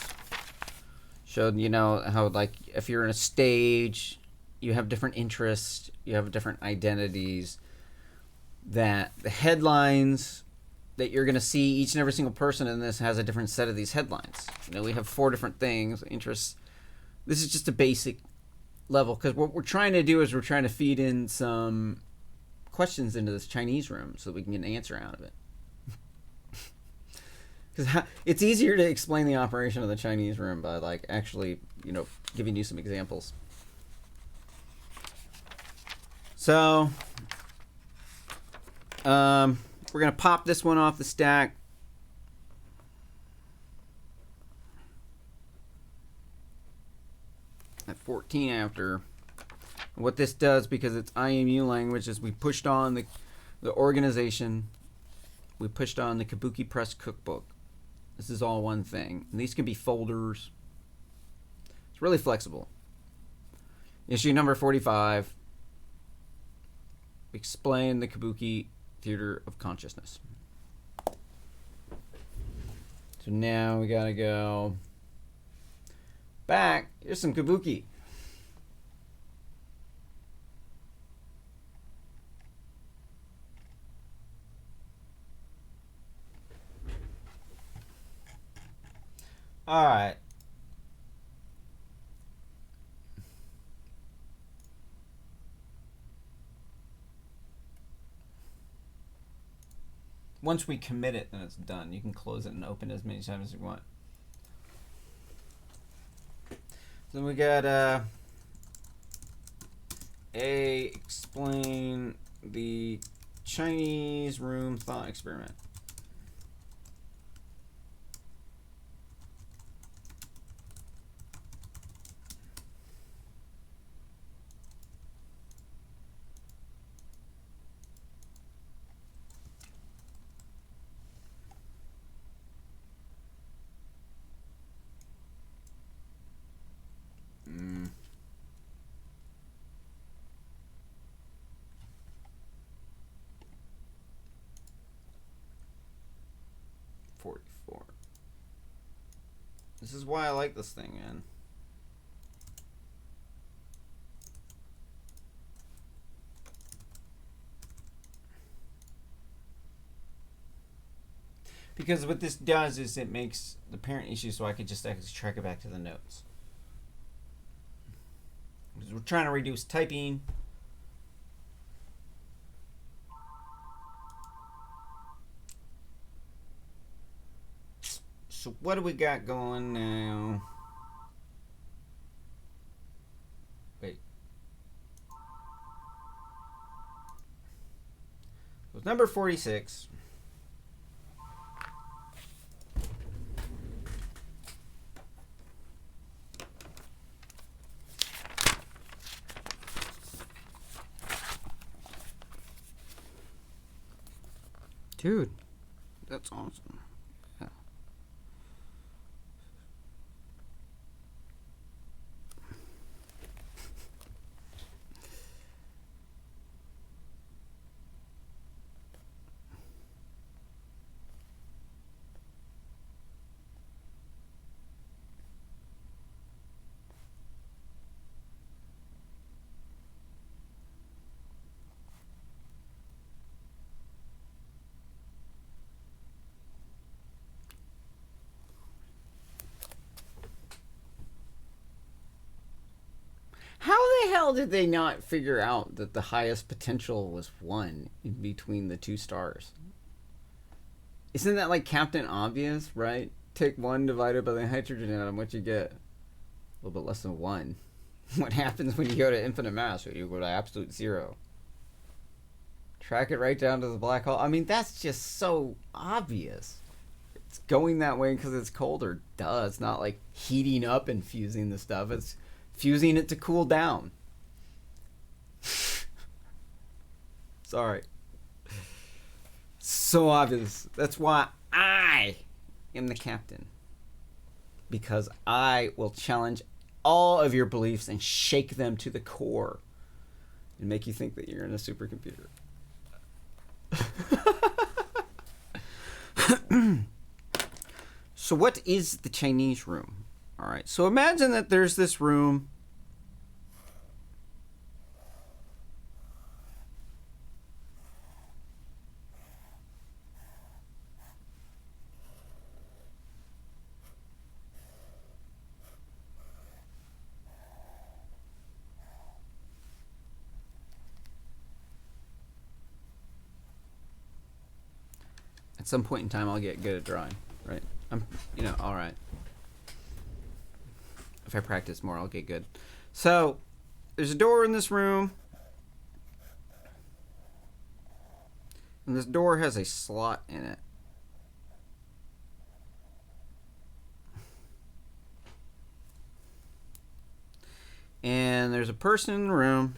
Showed, you know, how, like, if you're in a stage, you have different interests, you have different identities, that the headlines that you're going to see, each and every single person in this has a different set of these headlines. You know, we have 4 different things, interests. This is just a basic level, because what we're trying to do is we're trying to feed in some questions into this Chinese room so that we can get an answer out of it. Because it's easier to explain the operation of the Chinese room by, like, actually, you know, giving you some examples. So, we're going to pop this one off the stack. At 14 after. What this does, because it's IMU language, is we pushed on the organization. We pushed on the KabukiPress cookbook. This is all one thing. And these can be folders. It's really flexible. Issue number 45. Explain the Kabuki Theater of Consciousness. So now we gotta go back. Here's some Kabuki. All right. Once we commit it, then it's done. You can close it and open it as many times as you want. Then we got explain the Chinese room thought experiment. This is why I like this thing, man. Because what this does is it makes the parent issue so I could just actually track it back to the notes. Because we're trying to reduce typing. So what do we got going now? Wait. So it's number 46. Dude, that's awesome. Yeah. How the hell did they not figure out that the highest potential was 1 in between the 2 stars? Isn't that like Captain Obvious, right? Take 1 divided by the hydrogen atom, what you get? A little bit less than 1. What happens when you go to infinite mass? You go to absolute 0. Track it right down to the black hole. I mean, that's just so obvious. It's going that way because it's colder. Duh. It's not like heating up and fusing the stuff. It's fusing it to cool down. Sorry. So obvious. That's why I am the captain. Because I will challenge all of your beliefs and shake them to the core and make you think that you're in a supercomputer. So what is the Chinese room? All right. So imagine that there's this room. At some point in time, I'll get good at drawing, right? All right. If I practice more, I'll get good. So, there's a door in this room. And this door has a slot in it. And there's a person in the room.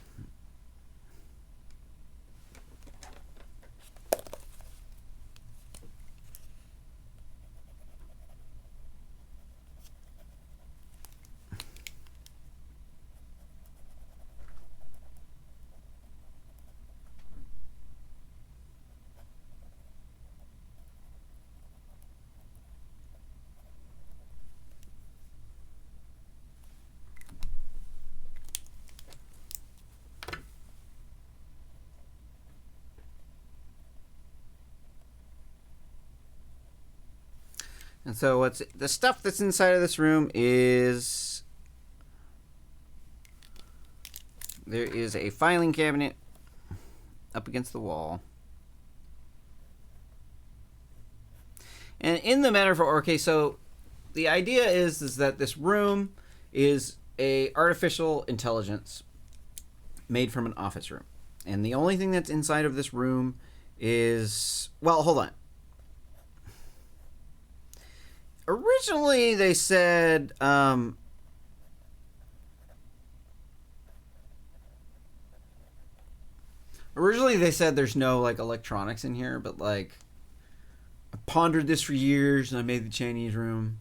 And so what's the stuff that's inside of this room is there is a filing cabinet up against the wall. And in the metaphor, okay, so the idea is that this room is a artificial intelligence made from an office room. And the only thing that's inside of this room is, well, hold on. Originally, they said, there's no, like, electronics in here, but, like, I pondered this for years, and I made the Chinese room.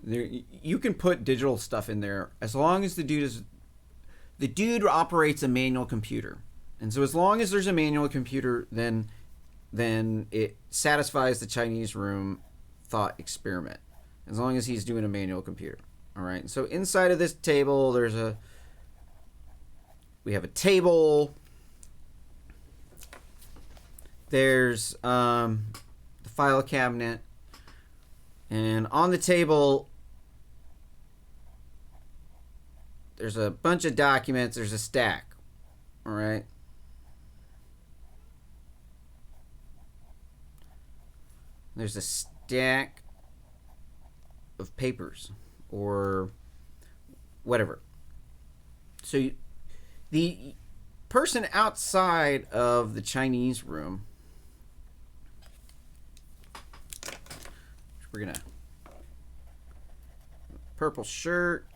There, you can put digital stuff in there, as long as the dude operates a manual computer. And so as long as there's a manual computer, then it satisfies the Chinese room thought experiment. as long as he's doing a manual computer. All right. So inside of this table, we have a table. There's the file cabinet, and on the table there's a bunch of documents. There's a stack. All right. There's a stack of papers or whatever. So the person outside of the Chinese room, we're gonna purple shirt.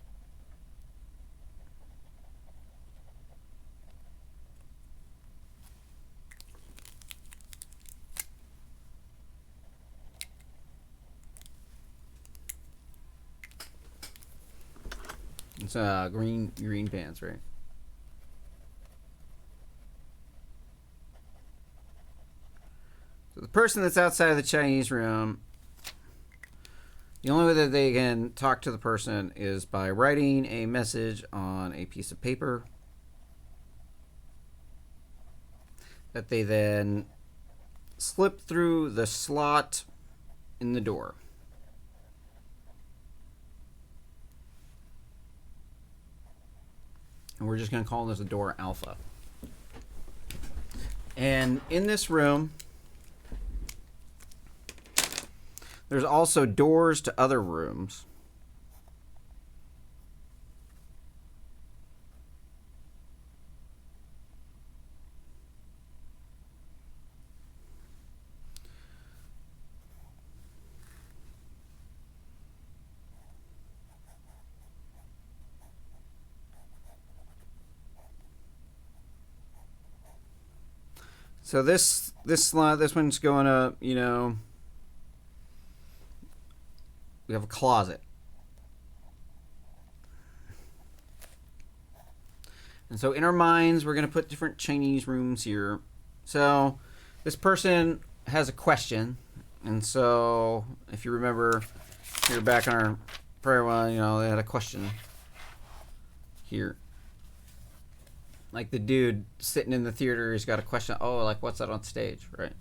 It's green pants, right? So the person that's outside of the Chinese room, the only way that they can talk to the person is by writing a message on a piece of paper that they then slip through the slot in the door. And we're just going to call this a door alpha. And in this room, there's also doors to other rooms. So this one's going to, we have a closet. And so in our minds, we're going to put different Chinese rooms here. So this person has a question. And so if you remember, here back on our prior one, they had a question here. Like the dude sitting in the theater, he's got a question. Oh, like what's that on stage, right?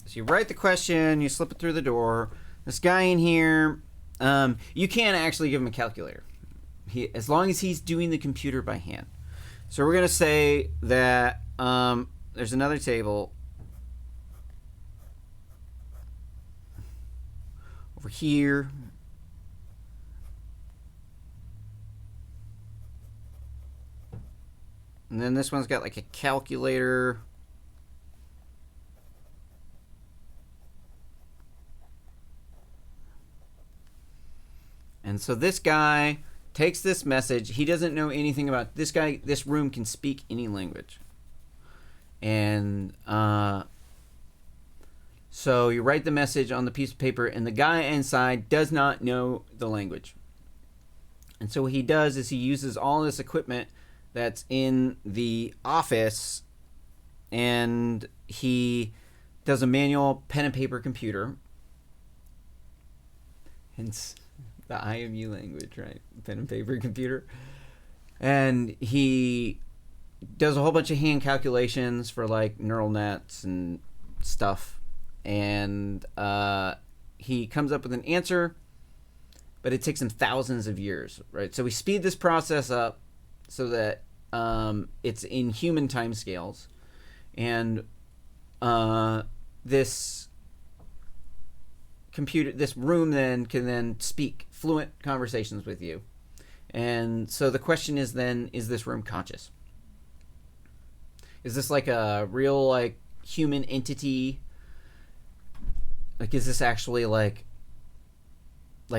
So you write the question, you slip it through the door. This guy in here, you can't actually give him a calculator. As long as he's doing the computer by hand. So we're going to say that there's another table over here. And then this one's got like a calculator. And so this guy takes this message. He doesn't know anything about this guy. This room can speak any language. And so you write the message on the piece of paper, and the guy inside does not know the language. And so what he does is he uses all this equipment that's in the office, and he does a manual pen and paper computer. Hence the IMU language, right? Pen and paper computer. And he does a whole bunch of hand calculations for like neural nets and stuff. And he comes up with an answer, but it takes him thousands of years, right? So we speed this process up so that it's in human timescales, and this room then can speak fluent conversations with you. And so the question is then, is this room conscious? Is this like a real like human entity? Like, is this actually like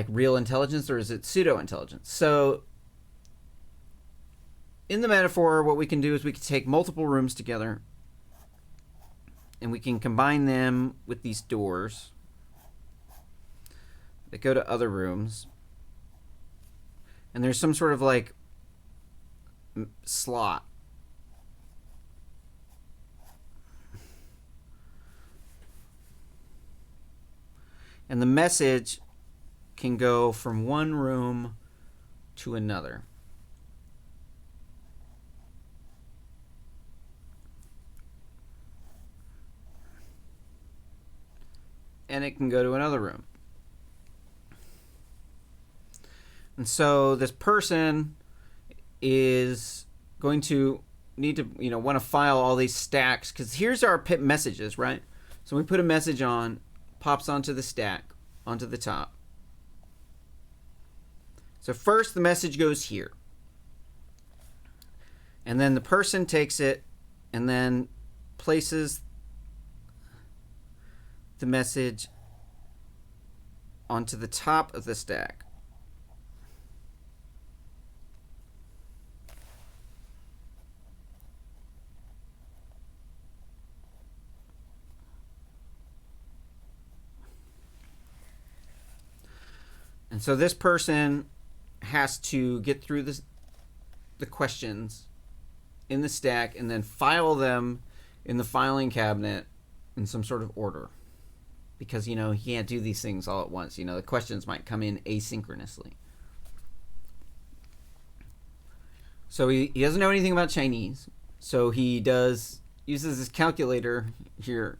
real intelligence, or is it pseudo intelligence? So in the metaphor, what we can do is we can take multiple rooms together and we can combine them with these doors that go to other rooms. And there's some sort of like slot. and the message can go from one room to another. And it can go to another room. And so this person is going to need to, want to file all these stacks, because here's our pip messages, right? So we put a message on, pops onto the stack, onto the top. So first the message goes here. And then the person takes it and then places the message onto the top of the stack. And so this person has to get through the questions in the stack and then file them in the filing cabinet in some sort of order. Because, he can't do these things all at once. The questions might come in asynchronously. So he doesn't know anything about Chinese. So he uses this calculator here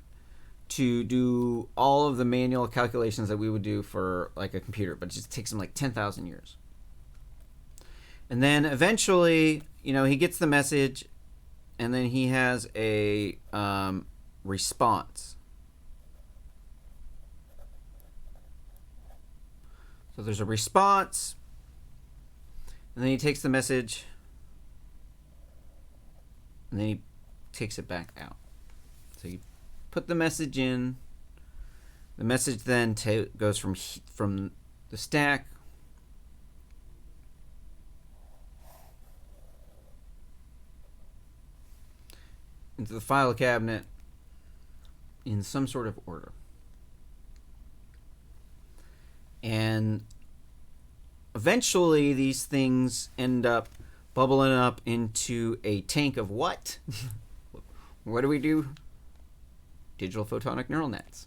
to do all of the manual calculations that we would do for like a computer, but it just takes him like 10,000 years. And then eventually, he gets the message, and then he has a response. So there's a response, and then he takes the message, and then he takes it back out. So you put the message in. The message then goes from the stack into the file cabinet in some sort of order. And eventually these things end up bubbling up into a tank of what? What do we do? Digital photonic neural nets.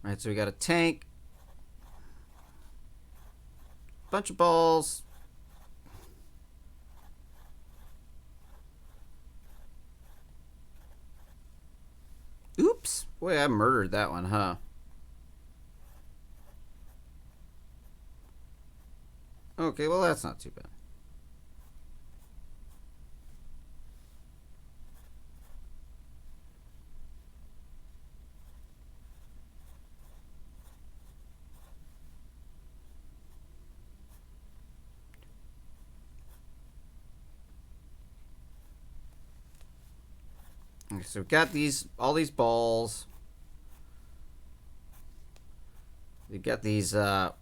All right, so we got a tank, bunch of balls, oops, boy, I murdered that one, huh? Okay, well, that's not too bad. Okay, so we've got all these balls. We've got these and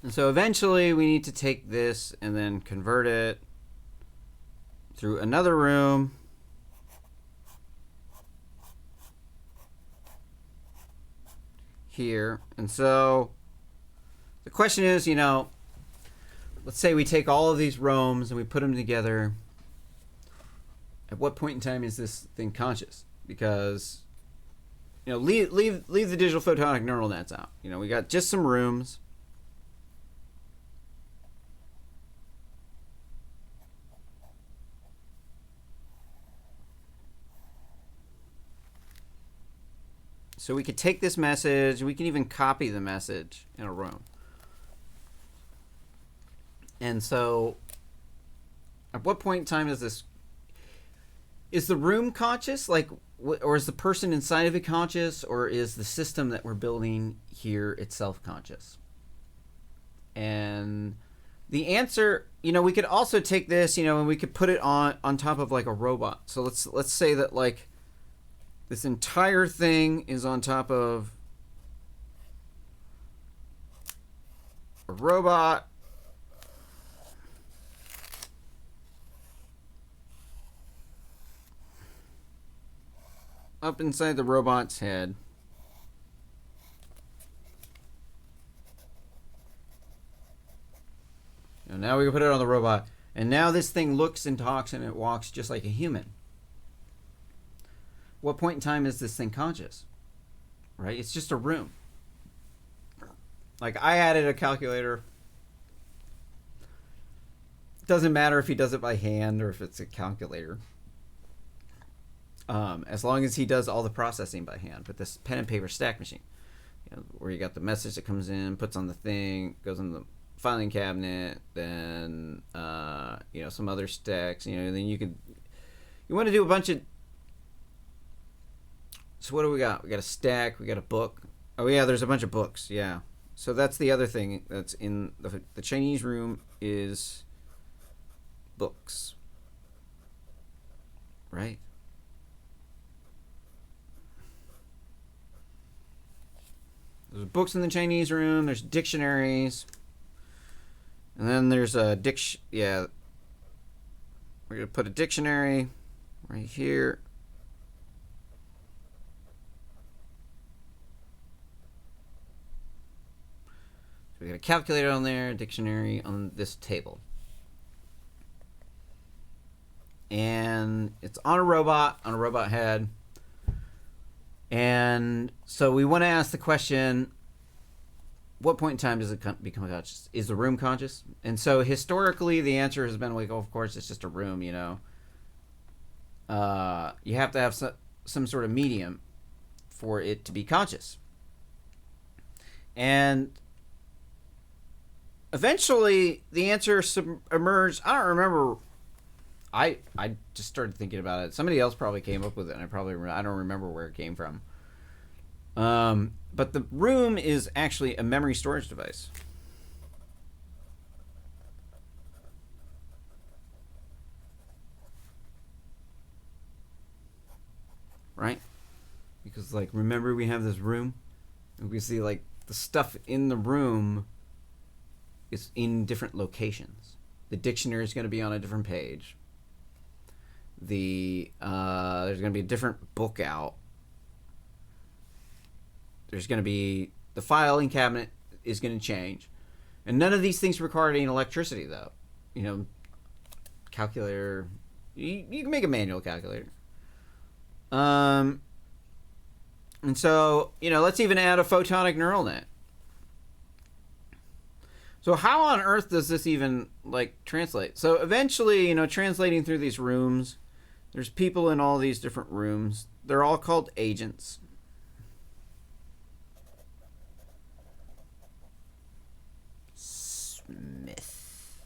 so eventually we need to take this and then convert it through another room. Here. And so the question is, let's say we take all of these roams and we put them together. At what point in time is this thing conscious? Because, leave the digital photonic neural nets out. We got just some rooms. So we could take this message, we can even copy the message in a room. And so at what point in time is the room conscious? Or is the person inside of it conscious? Or is the system that we're building here itself conscious? And the answer, we could also take this, and we could put it on top of like a robot. So let's say that like this entire thing is on top of a robot. up inside the robot's head. And now we can put it on the robot. And now this thing looks and talks and it walks just like a human. What point in time is this thing conscious? Right? It's just a room. Like, I added a calculator. It doesn't matter if he does it by hand or if it's a calculator. As long as he does all the processing by hand with this pen and paper stack machine. You know, where you got the message that comes in, puts on the thing, goes in the filing cabinet, then you know, some other stacks, you know, then you want to do a bunch of. So what do we got? We got a stack, we got a book. Oh yeah, there's a bunch of books. Yeah, so that's the other thing that's in the Chinese room is books, right? There's books in the Chinese room, there's dictionaries. And then there's a yeah. We're going to put a dictionary right here. So we got a calculator on there, a dictionary on this table. And it's on a robot head. And so we want to ask the question, what point in time does it become conscious? Is the room conscious? And so historically, the answer has been like, oh, of course, it's just a room, you know. You have to have some sort of medium for it to be conscious. And eventually, the answer emerged. I don't remember. I just started thinking about it. Somebody else probably came up with it, and I don't remember where it came from. But the room is actually a memory storage device. Right? Because, like, remember we have this room? And we see, like, the stuff in the room is in different locations. The dictionary is going to be on a different page. There's going to be a different book out. There's going to be the filing cabinet is going to change, and none of these things require any electricity, though. You know, calculator, you can make a manual calculator. And so, you know, let's even add a photonic neural net. So how on earth does this even, like, translate? So eventually, you know, translating through these rooms, there's people in all these different rooms. They're all called agents. Smith.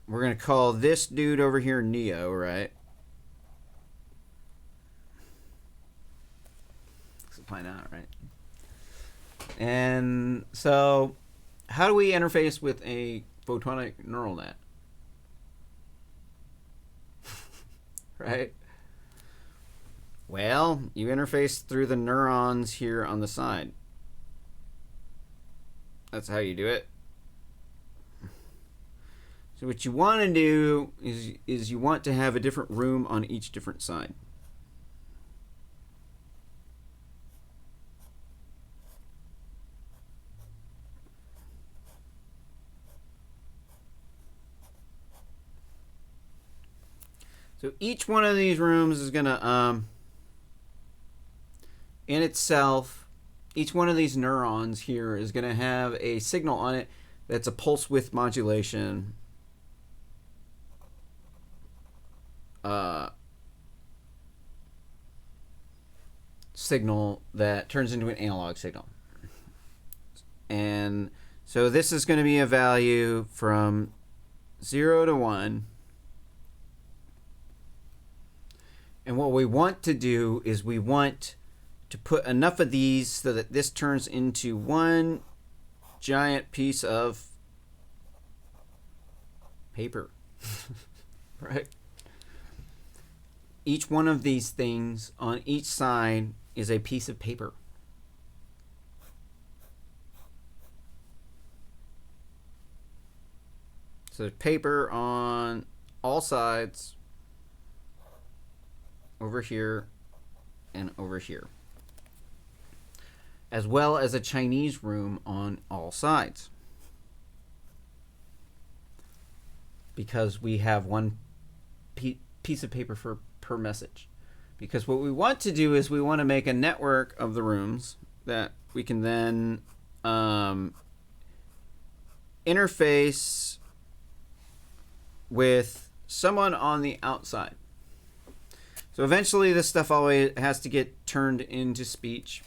We're going to call this dude over here Neo, right? Find out, right? And so, how do we interface with a photonic neural net? Right? Well, you interface through the neurons here on the side. That's how you do it. So what you want to do is you want to have a different room on each different side. So each one of these rooms is going to, in itself, each one of these neurons here is going to have a signal on it that's a pulse width modulation signal that turns into an analog signal. And so this is going to be a value from 0 to 1. And what we want to do is we want to put enough of these so that this turns into one giant piece of paper. Right? Each one of these things on each side is a piece of paper. So there's paper on all sides. over here, and over here, as well as a Chinese room on all sides, because we have one piece of paper per message. Because what we want to do is we want to make a network of the rooms that we can then interface with someone on the outside. So eventually this stuff always has to get turned into speech.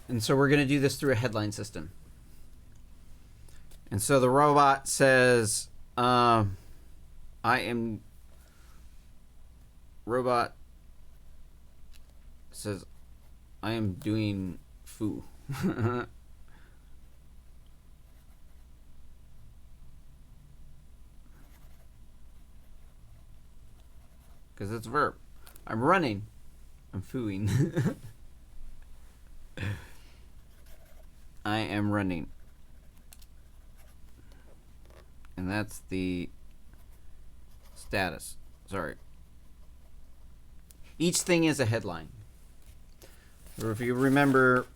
And so we're going to do this through a headline system. And so the robot says, robot says, I am doing foo. Because it's a verb. I'm running. I'm fooing. I am running. And that's the status. Sorry. Each thing is a headline. Or if you remember,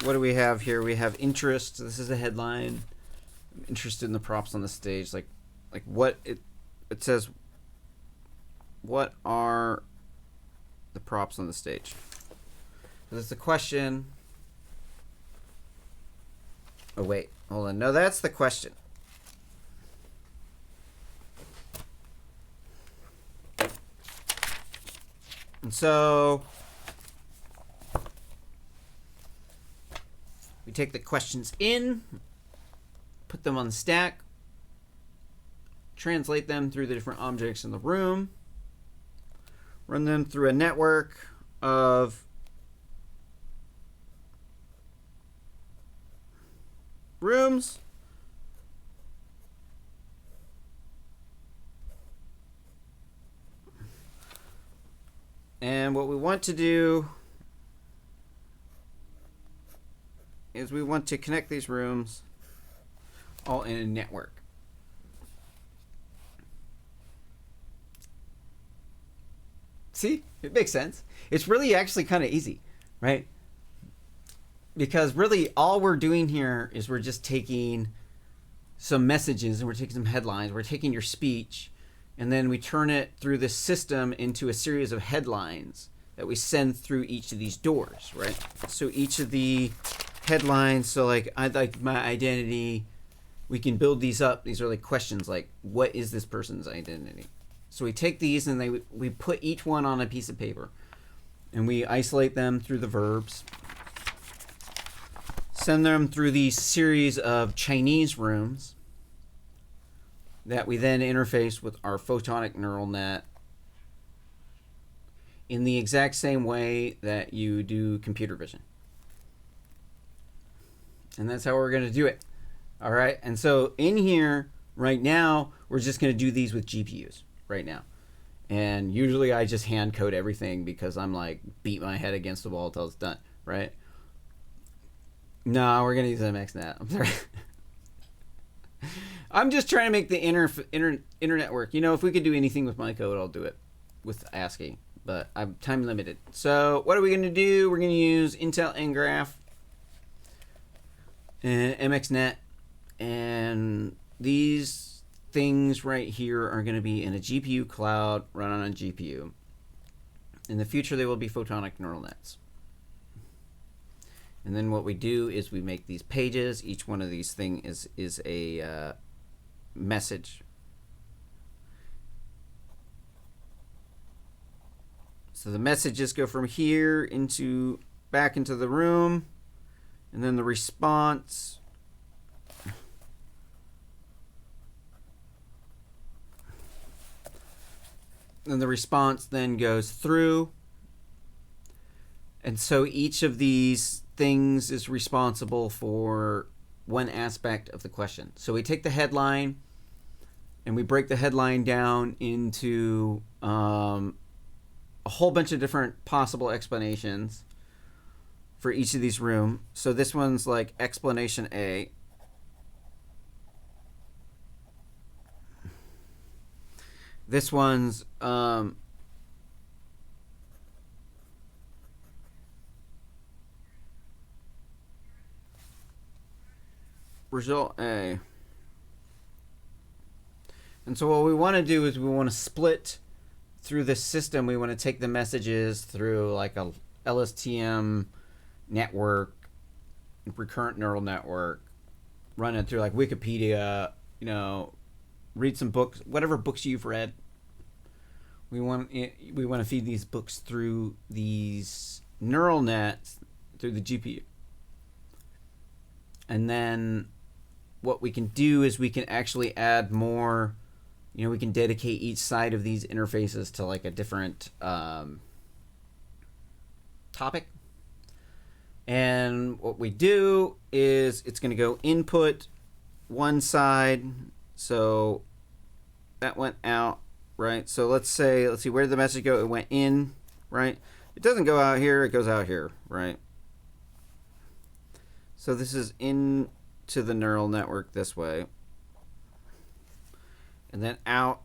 what do we have here? We have interest. This is a headline. I'm interested in the props on the stage. Like what it says, what are the props on the stage? That's the question. Oh, wait. Hold on. No, that's the question. And so we take the questions in, put them on the stack, translate them through the different objects in the room, run them through a network of rooms, and what we want to do is we want to connect these rooms all in a network. See, it makes sense. It's really actually kind of easy, right? Because really all we're doing here is we're just taking some messages and we're taking some headlines. We're taking your speech and then we turn it through this system into a series of headlines that we send through each of these doors, right? So each of the headlines, so like I'd like my identity, we can build these up. These are like questions like, what is this person's identity? So we take these and we put each one on a piece of paper and we isolate them through the verbs, send them through these series of Chinese rooms that we then interface with our photonic neural net in the exact same way that you do computer vision. And that's how we're going to do it. All right. And so in here right now, we're just going to do these with GPUs right now. And usually I just hand code everything because I'm like beat my head against the wall until it's done. Right. No, we're going to use MXNet. I'm sorry. I'm just trying to make the internet work. You know, if we could do anything with my code, I'll do it with ASCII. But I'm time limited. So what are we going to do? We're going to use Intel ngraph and MXNet. And these things right here are going to be in a GPU cloud run on a GPU. In the future, they will be photonic neural nets. And then what we do is we make these pages. Each one of these things is a message. So the messages go from here back into the room, and then the response then goes through. And so each of these things is responsible for one aspect of the question. So we take the headline and we break the headline down into a whole bunch of different possible explanations for each of these rooms. So this one's like explanation A. this one's result A. And so what we want to do is we want to split through this system. We want to take the messages through like a LSTM network, recurrent neural network, run it through like Wikipedia, you know, read some books, whatever books you've read. We want to feed these books through these neural nets through the GPU. And then what we can do is we can actually add more, you know, we can dedicate each side of these interfaces to like a different topic. And what we do is it's going to go input one side. So that went out, right? So let's see, where did the message go? It went in, right? It doesn't go out here, it goes out here, right? So this is into the neural network this way. And then out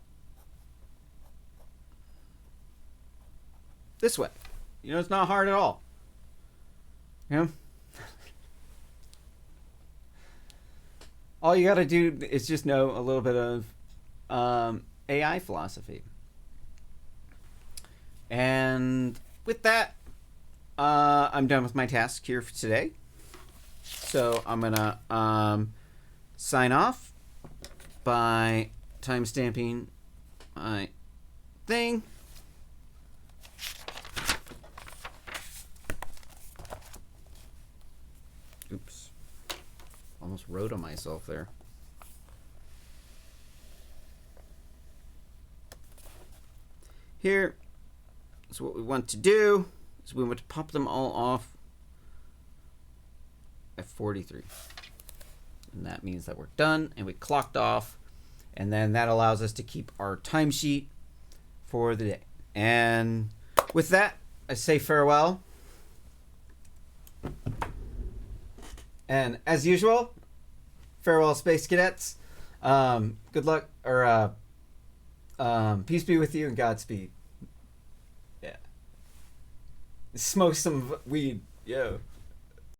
this way. You know, it's not hard at all. You know? All you got to do is just know a little bit of AI philosophy. And with that, I'm done with my task here for today. So I'm going to sign off by timestamping my thing. Oops. Almost wrote on myself there. Here is what we want to do. Is we want to pop them all off at 43. And that means that we're done and we clocked off. And then that allows us to keep our timesheet for the day. And with that, I say farewell. And as usual, farewell, Space Cadets. Good luck, or peace be with you and Godspeed. Yeah. Smoke some weed. Yo.